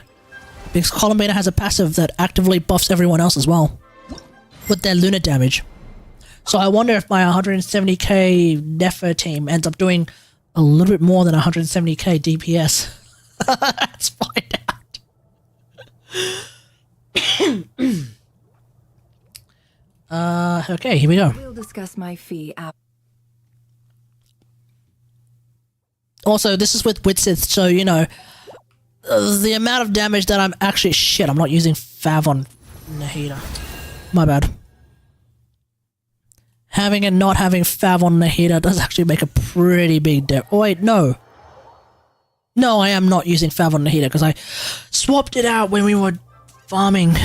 Because Columbina has a passive that actively buffs everyone else as well. With their Luna damage. So I wonder if my 170k Nefer team ends up doing a little bit more than 170k DPS. Let's find out. Okay, here we go. We'll discuss my fee app. Also, this is with Witsith, so, you know, the amount of damage that I'm actually... Shit, I'm not using Fav on Nahida. My bad. Having and not having Fav on Nahida does actually make a pretty big difference. Oh, wait, no. No, I am not using Fav on Nahida, because I swapped it out when we were farming.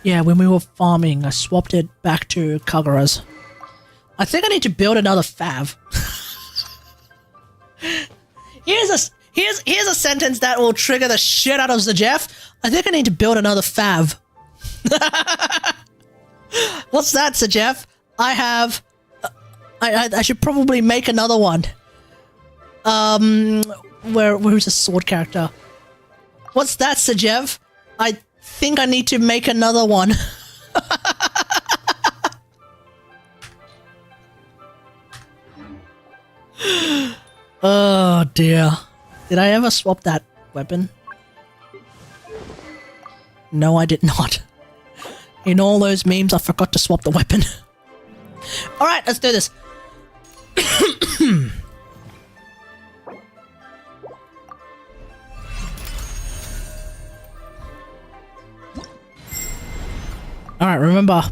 Yeah, when we were farming, I swapped it back to Kagura's. I think I need to build another Fav. Here's a sentence that will trigger the shit out of Zajef. I think I need to build another Fav. What's that, Zajef? I have... I should probably make another one. Where's the sword character? What's that, Sajev? I think I need to make another one. Oh dear. Did I ever swap that weapon? No, I did not. In all those memes, I forgot to swap the weapon. Alright, let's do this. Alright, remember,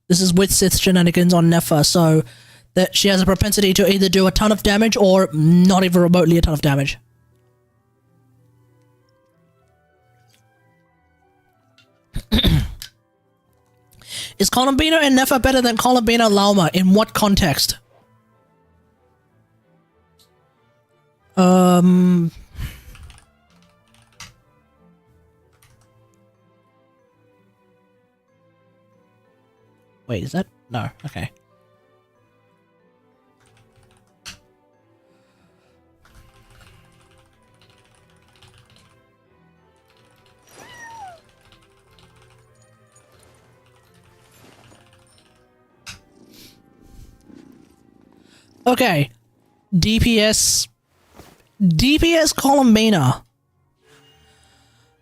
this is with Sith shenanigans on Nefer, so that she has a propensity to either do a ton of damage or not even remotely a ton of damage. Is Columbina and Nefer better than Columbina Lauma? In what context? Wait, is that? No, okay. Okay, DPS Columbina.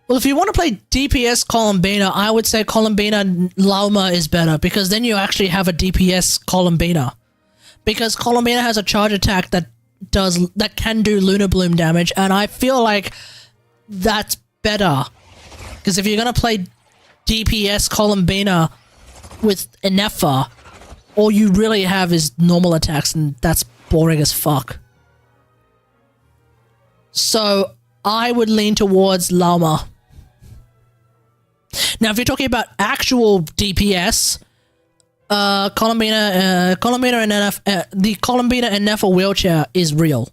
Well, if you want to play DPS Columbina, I would say Columbina Lauma is better, because then you actually have a DPS Columbina. Because Columbina has a charge attack that can do Lunar Bloom damage, and I feel like that's better. Because if you're gonna play DPS Columbina with Nefer, all you really have is normal attacks, and that's boring as fuck. So, I would lean towards Lauma. Now, if you're talking about actual DPS, Columbina and the Columbina and Nefer wheelchair is real.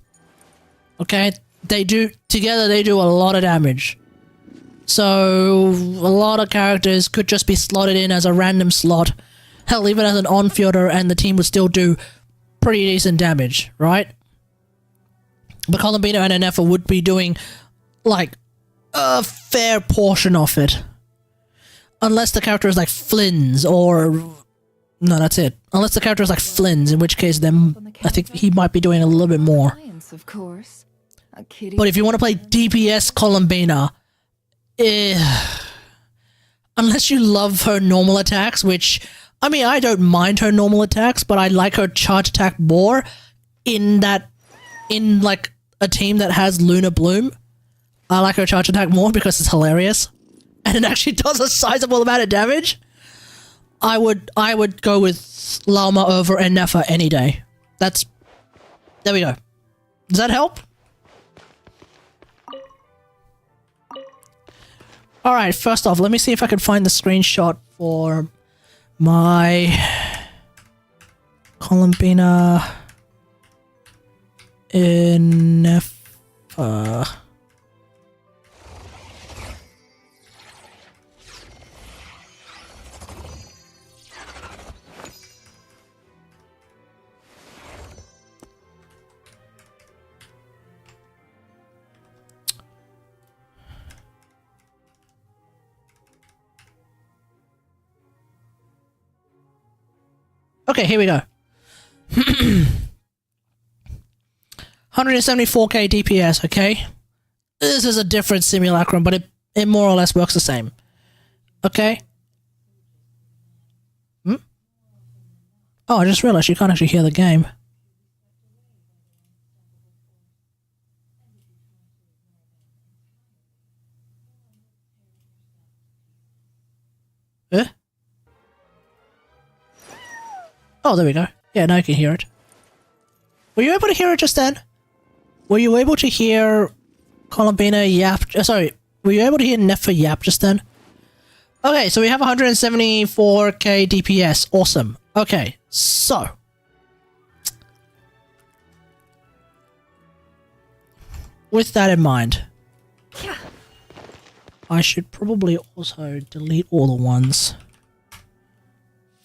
Okay? They do a lot of damage. So, a lot of characters could just be slotted in as a random slot. Hell, even as an on-fielder, and the team would still do pretty decent damage, right? But Columbina and Nefer would be doing, like, a fair portion of it. Unless the character is like Flynn's, or... No, that's it. Unless the character is like Flynn's, in which case then I think he might be doing a little bit more. Of course. But if you want to play DPS Columbina, unless you love her normal attacks, which... I mean, I don't mind her normal attacks, but I like her charge attack more in like a team that has Lunar Bloom. I like her charge attack more because it's hilarious. And it actually does a sizable amount of damage. I would go with Lauma over Nefer any day. There we go. Does that help? Alright, first off, let me see if I can find the screenshot for my Columbina in Okay, here we go. 174k DPS, okay? This is a different simulacrum, but it more or less works the same. Okay? Oh, I just realized you can't actually hear the game. Eh? Oh, there we go. Yeah, now you can hear it. Were you able to hear it just then? Were you able to hear Columbina yap? Sorry, were you able to hear Nefa yap just then? Okay, so we have 174k DPS. Awesome. Okay, so. With that in mind, I should probably also delete all the ones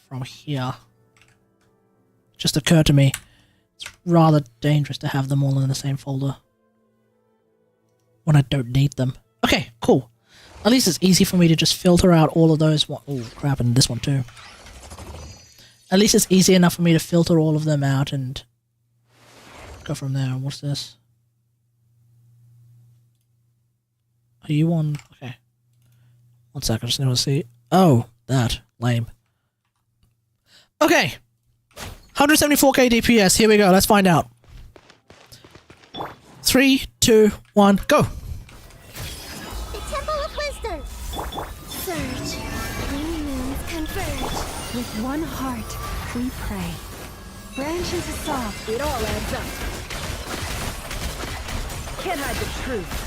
from here. Just occurred to me, it's rather dangerous to have them all in the same folder when I don't need them. Okay, cool. At least it's easy for me to just filter out all of those. Oh crap, and this one too. At least it's easy enough for me to filter all of them out and go from there. What's this? Are you on? Okay. 1 second, I just need to see. Oh, that. Lame. Okay. 174k DPS. Here we go. Let's find out. 3, 2, 1, go. The Temple of Wisdom. Surge. Three moons converge. With one heart, we pray. Branches soft. It all adds up. Can't hide the truth.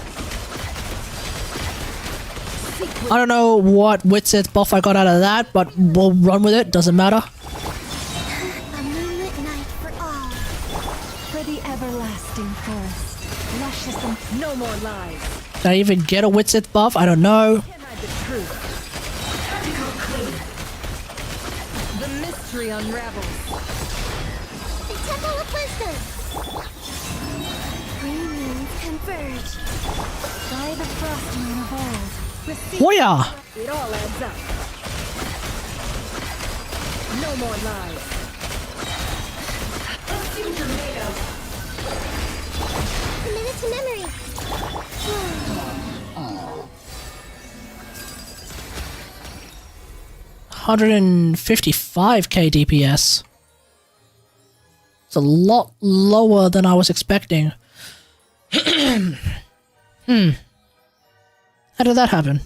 I don't know what Witsith buff I got out of that, but we'll run with it. Doesn't matter. A moonlit night for all. For the everlasting forest. Luscious and No more lies. Did I even get a Witsith buff? I don't know. Can't hide the truth. The mystery unravels. The Temple of Wisdom. Three moons converge. by the frost moon of old. Receive Hoya! It all adds up. No more lies. Minute to memory. 155k DPS. It's a lot lower than I was expecting. How did that happen?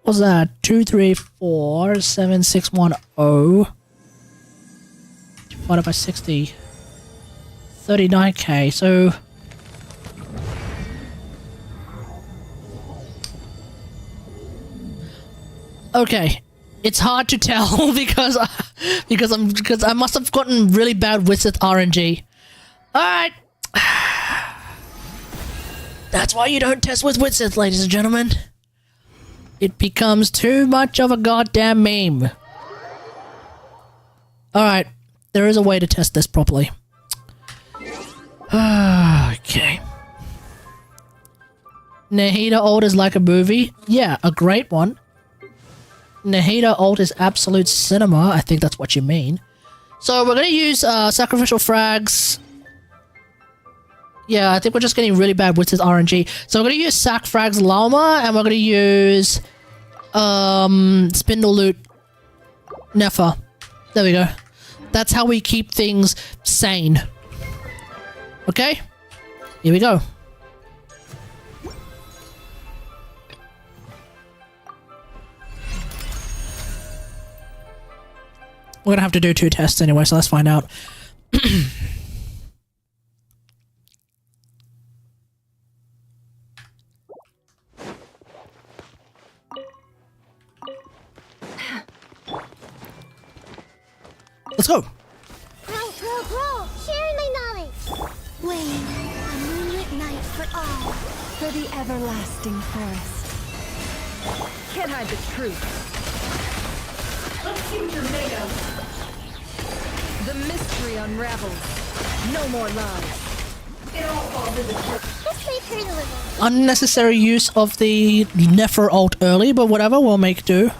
What's that? 2347610 divided by 60. 39k, so okay. It's hard to tell because I must have gotten really bad with RNG. Alright. That's why you don't test with Witsith, ladies and gentlemen. It becomes too much of a goddamn meme. Alright, there is a way to test this properly. Okay. Nahida Ult is like a movie? Yeah, a great one. Nahida Ult is absolute cinema, I think that's what you mean. So we're gonna use sacrificial frags. Yeah, I think we're just getting really bad with this RNG. So we're gonna use Sac Frags Llama, and we're gonna use Spindle Loot Nefa. There we go. That's how we keep things sane. Okay? Here we go. We're gonna have to do 2 tests anyway, so let's find out. Let's go. Grow! Sharing my knowledge! Wayne, a moonlit night for all. For the everlasting forest. Can't hide the truth. Let's see what you're made of. The mystery unravels. No more lies. It all falls into place. Let's make her deliver. Unnecessary use of the Nefer ult early, but whatever, we'll make do.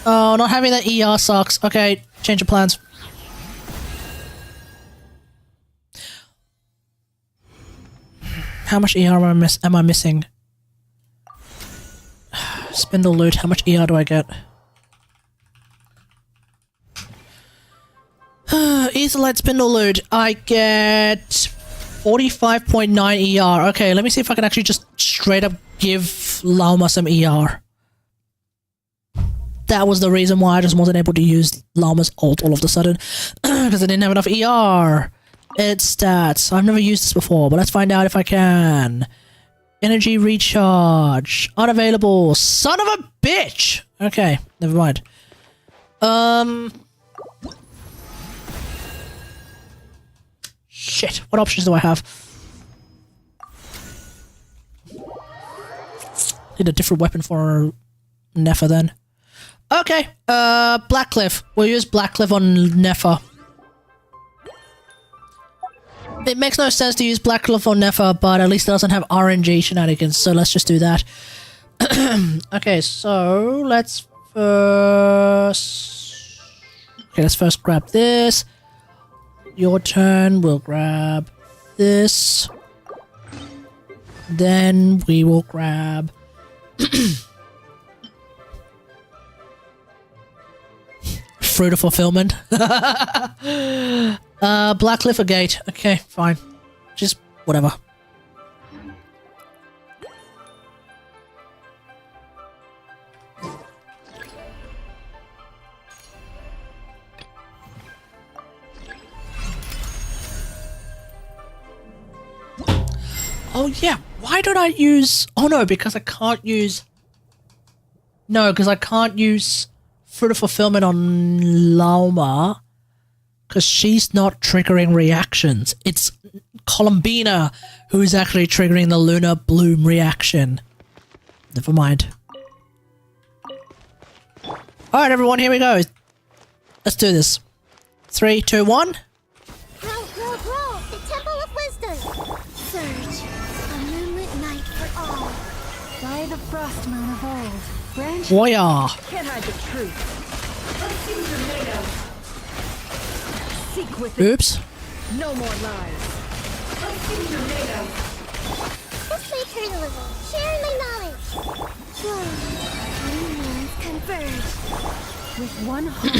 Oh, not having that ER sucks. Okay, change of plans. How much ER am I missing? Spindle loot, how much ER do I get? Etherlight spindle loot, I get 45.9 ER. Okay, let me see if I can actually just straight up give Lauma some ER. That was the reason why I just wasn't able to use Llama's ult all of a sudden. Because I didn't have enough ER. It's stats. I've never used this before, but let's find out if I can. Energy recharge. Unavailable. Son of a bitch! Okay, never mind. Shit, what options do I have? Need a different weapon for Nefer then. Okay, Blackcliff. We'll use Blackcliff on Nefer. It makes no sense to use Blackcliff on Nefer, but at least it doesn't have RNG shenanigans, so let's just do that. Okay, so let's first... Okay, let's first grab this. Your turn, we'll grab this. Then we will grab... Fruit of Fulfillment. Blackcliff or Gate. Okay, fine. Just whatever. Oh yeah, why don't I use... Oh no, because I can't use... No, because I can't use Fruit of Fulfillment on Lauma. Because she's not triggering reactions. It's Columbina who's actually triggering the Lunar Bloom reaction. Never mind. Alright everyone, here we go. Let's do this. 3, 2, 1. Grow! The Temple of Wisdom! Surge, a moonlit night for all. By the frost moon of old. Branch. Warrior. Can't hide the truth. Let's see what you're made of. Seek with it. Oops. No more lies. Let's see what you're made of. Let's make her deliver. Sharing my knowledge. Whoa. Three moons converge. With one heart,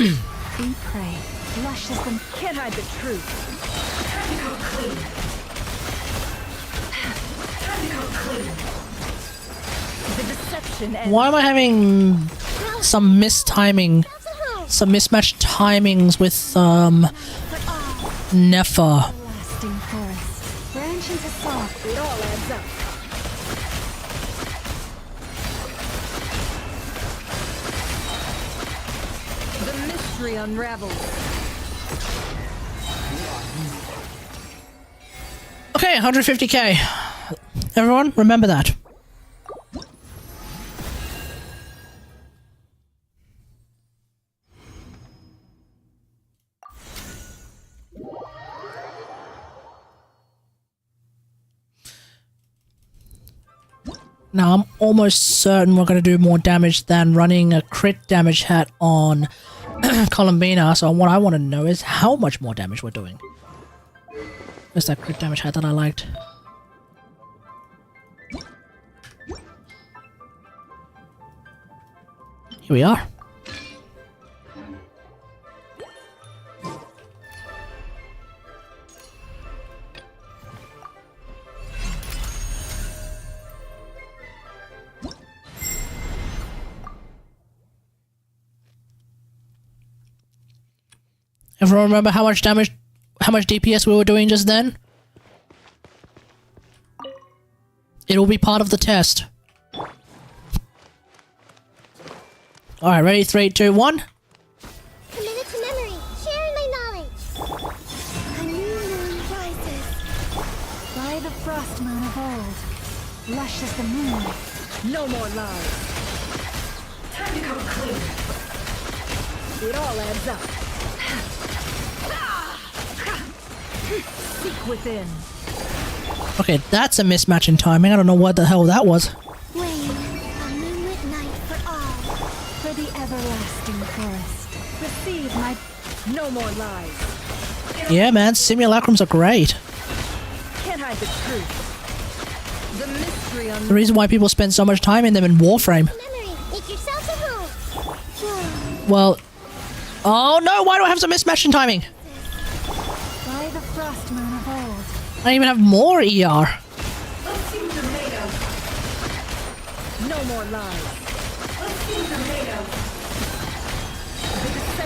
we pray. Lush as the Can't hide the truth. Time to go clean. Time to go clean. The deception ends. Why am I having some mistiming? Some mismatched timings with, Nefer. Everlasting forest. Branch into soft. It all adds up. The mystery unravels. Okay, 150k. Everyone, remember that. Now, I'm almost certain we're going to do more damage than running a crit damage hat on Columbina, so what I want to know is how much more damage we're doing. There's that crit damage hat that I liked. Here we are. Everyone remember how much damage, how much DPS we were doing just then? It will be part of the test. Alright, ready? 3, 2, 1. Committed to memory, sharing my knowledge. A new moon rises. By the frost moon of old, lush as the moon. No more lies. Time to come clean. It all adds up. Seek within. Okay, that's a mismatch in timing. I don't know what the hell that was. Wayne, a moonlit night for all. For the everlasting forest. Receive my... No more lies. Yeah, man, simulacrums are great. Can't hide the truth. The mystery on The reason why people spend so much time in them in Warframe. Memory, make yourself at home. Well... Oh no, why do I have some mismatch in timing? By the frost moon of old. I even have more ER. no more lies.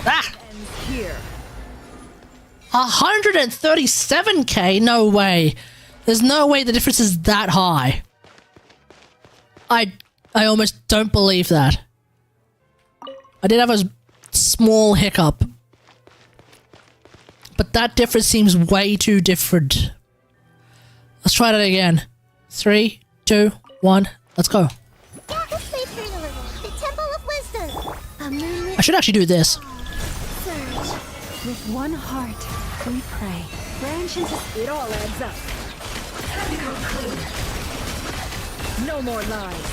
Ah! Ends here. 137k? No way. There's no way the difference is that high. I almost don't believe that. I did have a small hiccup. But that difference seems way too different. Let's try that again. 3, 2, 1, let's go. Yeah, let's play turn a little. The Temple of Wisdom. A moonlit I should actually do this. surge. With one heart, we pray. Branch into... It all adds up. Time to come clean. No more lies.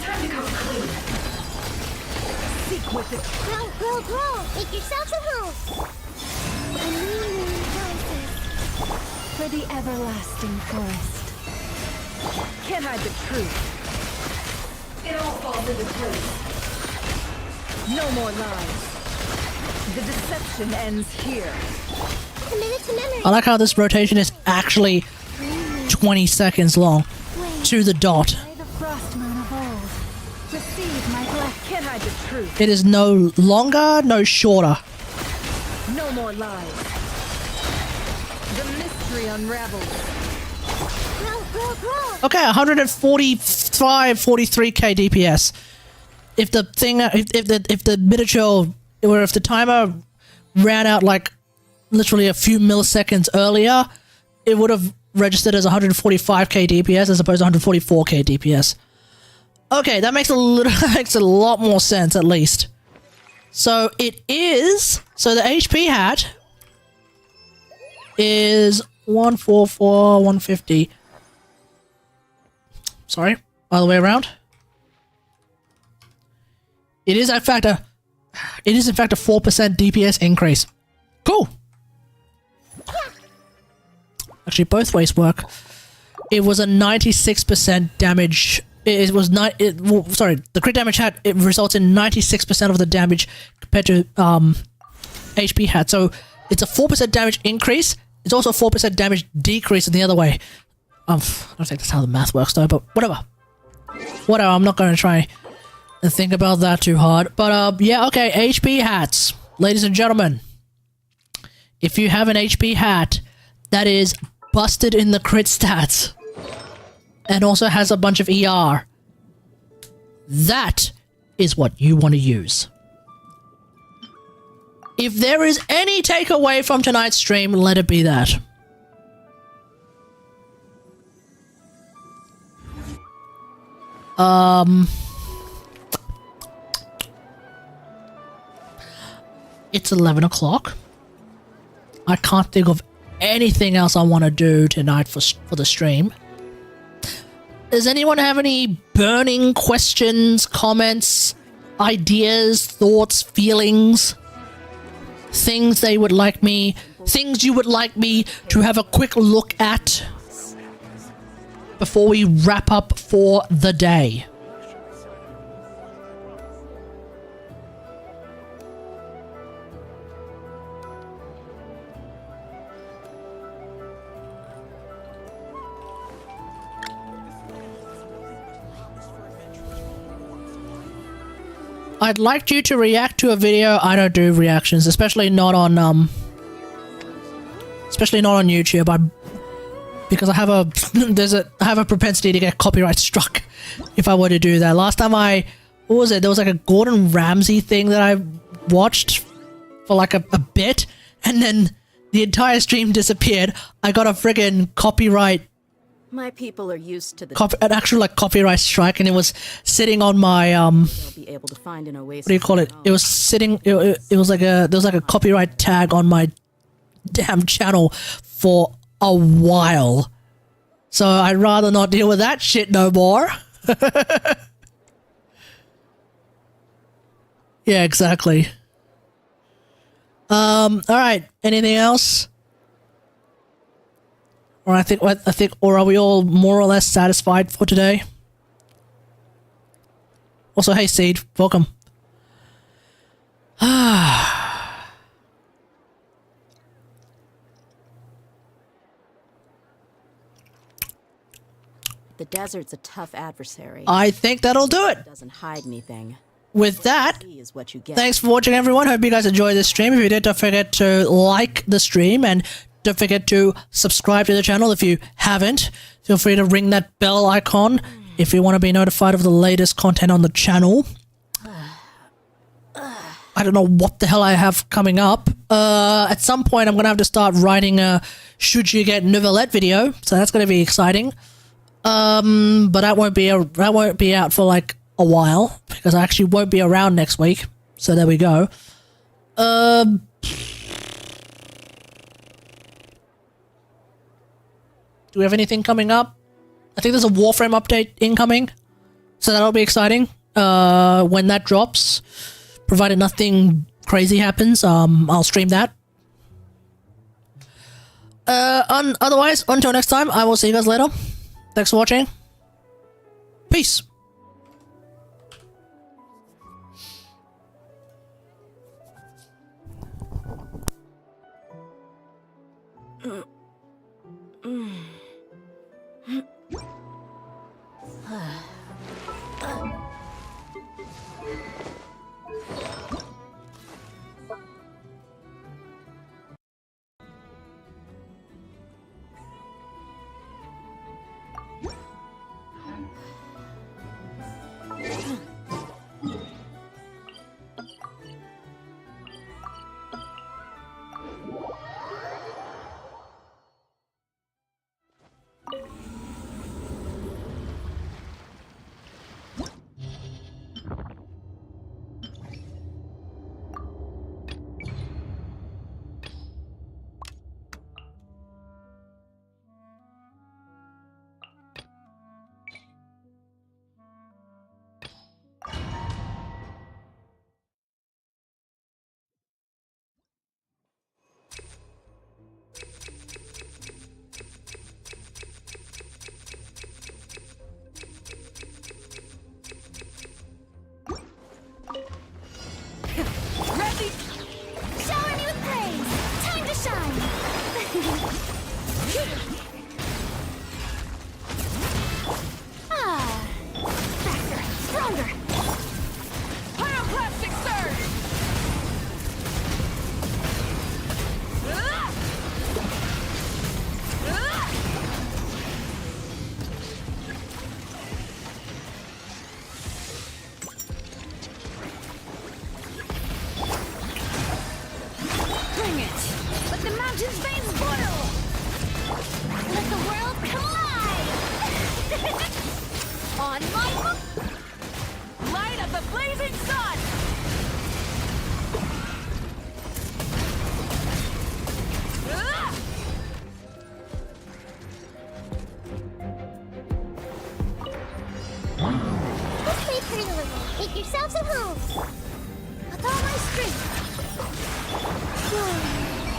Time to come clean. Seek with it. Grow, grow, grow. Make yourselves at home. A new moon rises. For the everlasting forest. Can't hide the truth. It all falls into place. No more lies. The deception ends here. Committed to memory. I like how this rotation is actually 20 seconds long. To the dot. By the frost moon of old. Receive my blessing. Can't hide the truth. It is no longer, no shorter. No more lies. The mystery unravels. Grow, grow, grow. Okay, 145, 43k DPS. If the thing, if the miniature, or if the timer ran out like literally a few milliseconds earlier, it would have registered as 145k DPS as opposed to 144k DPS. Okay, that makes a little, makes a lot more sense at least. So it is, so the HP hat is 144, 150. Sorry, other way around. It is in fact a 4% DPS increase. Cool. Actually, both ways work. It was a 96% damage. It was sorry, the crit damage hat, it results in 96% of the damage compared to HP hat. So it's a 4% damage increase. It's also a 4% damage decrease in the other way. I don't think that's how the math works though, but whatever. Whatever, I'm not going to try and think about that too hard. But yeah, okay, HP hats. Ladies and gentlemen, if you have an HP hat that is busted in the crit stats and also has a bunch of ER, that is what you want to use. If there is any takeaway from tonight's stream, let it be that. It's 11 o'clock. I can't think of anything else I want to do tonight for the stream. Does anyone have any burning questions, comments, ideas, thoughts, feelings? Things you would like me to have a quick look at before we wrap up for the day? I'd like you to react to a video. I don't do reactions, especially not on YouTube. Because I have a propensity to get copyright struck if I were to do that. Last time I what was it? There was like a Gordon Ramsay thing that I watched for like a bit, and then the entire stream disappeared. I got a friggin' copyright, My people are used to the an actual like copyright strike, and it was sitting on my they'll be able to find an oasis. what do you call it? It was sitting. It was like there was like a copyright tag on my damn channel for a while. So I'd rather not deal with that shit no more. Yeah, exactly. All right. Anything else? Or or are we all more or less satisfied for today? Also, hey Seed, welcome. The desert's a tough adversary. I think that'll do it. It doesn't hide anything. With that, See is what you get. thanks for watching, everyone. Hope you guys enjoyed this stream. If you did, don't forget to like the stream and don't forget to subscribe to the channel if you haven't. Feel free to ring that bell icon if you want to be notified of the latest content on the channel. I don't know what the hell I have coming up. At some point, I'm going to have to start writing a Should You Get Novelette video, so that's going to be exciting. But that won't be out for like a while because I actually won't be around next week. So there we go. Do we have anything coming up? I think there's a Warframe update incoming, so that'll be exciting. When that drops, provided nothing crazy happens, I'll stream that. Otherwise, until next time, I will see you guys later. Thanks for watching. Peace. Shower me with praise! Time to shine! Faster! Stronger! Pyroclastic surge! Bring it! Let the mountain's veins boil! Let the world collide! On my light of the blazing sun! Let's play pretty little. Make yourselves at home. With all my strength.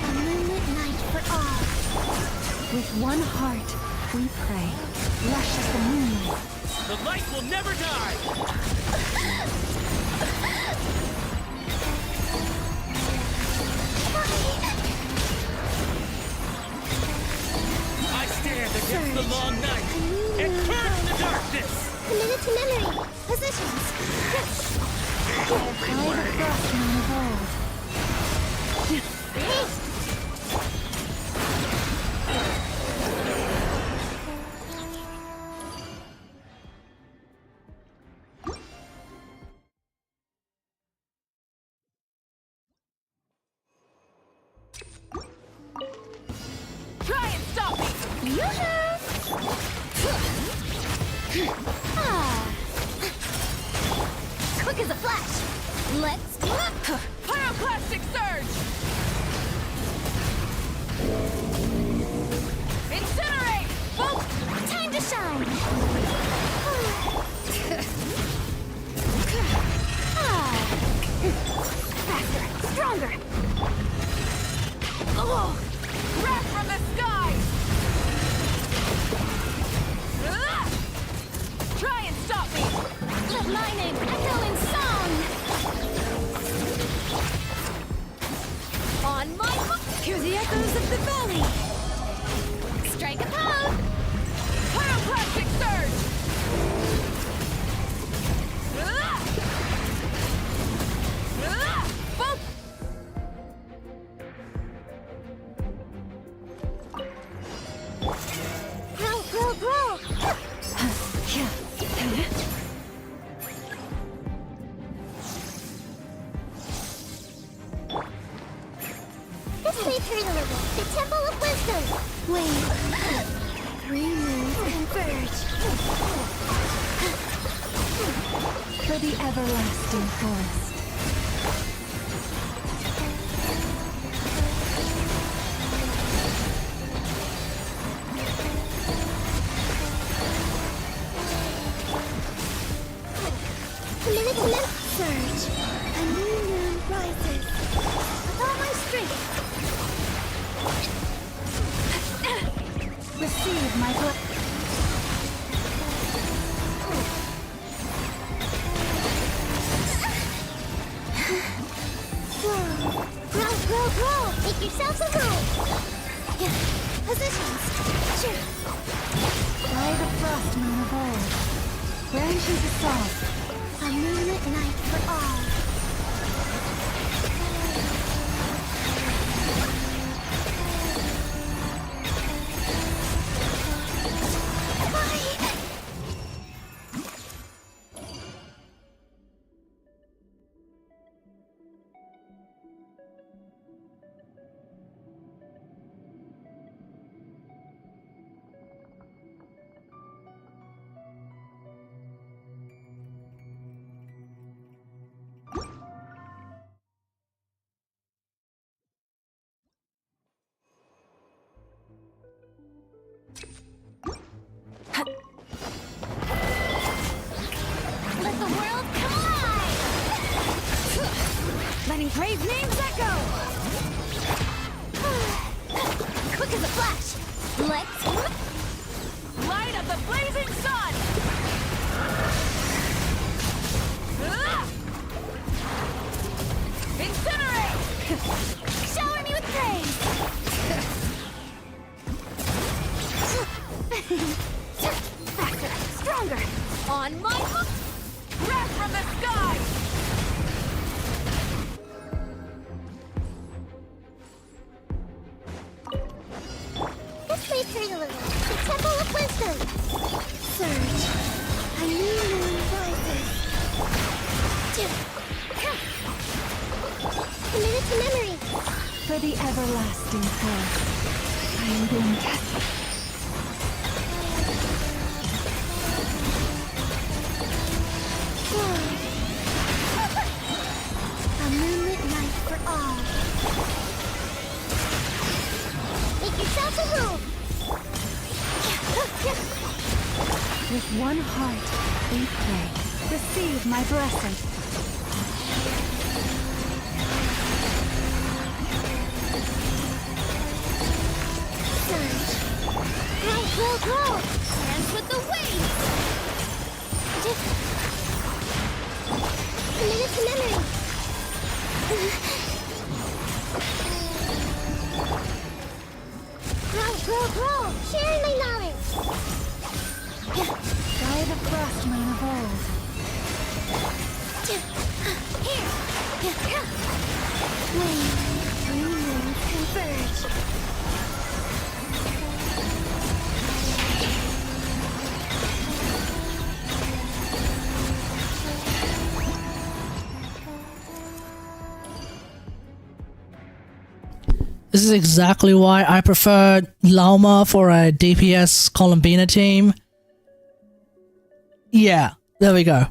A moonlit night for all. With one heart, we pray. Lush as the moonlight. The light will never die! I stand against the long night and curse the darkness! Committed to memory. Positions. I the frostman of old. Quick as a flash. Let's Pyroclastic surge! Incinerate! Boom! time to shine. Faster, stronger. Oh! Wrath from the sky! Ah! Try and stop me! Let my name echo in song. On my hook. Hear the echoes of the valley. Strike a pose. Pyroclastic surge! Ah! Ah! Boom! Growl, growl, growl. This way through the Temple of Wisdom. Wait. 3 moons converge. For the everlasting forest. Minute surge. A new moon rises. With all my strength. Receive my blessing. Growl, growl, growl. Make yourselves a room. Yeah. Positions. Sure. By the frost moon of old. Branches assault. A moonlit night for all. Let the world come alive! Letting brave names echo. Quick as a flash! Let's... Light up the blazing sun! Ah! Incinerate! Shower me with praise! Faster, stronger! On my hook! Wrath from the sky! This way through the Temple of Wisdom! Surge! A new moon rises! Committed to memory! For the everlasting forest. I am being tested. A moonlit night for all. Make yourself a home! With one heart, we pray. Receive my blessing. Surge! Grow, grow, grow! Dance with the waves! Committed to memory! Grow, grow, grow! Sharing my knowledge! By the frost moon of old. Here! Wait, 3 moons converge! This is exactly why I prefer Lauma for a DPS Columbina team. Yeah, there we go.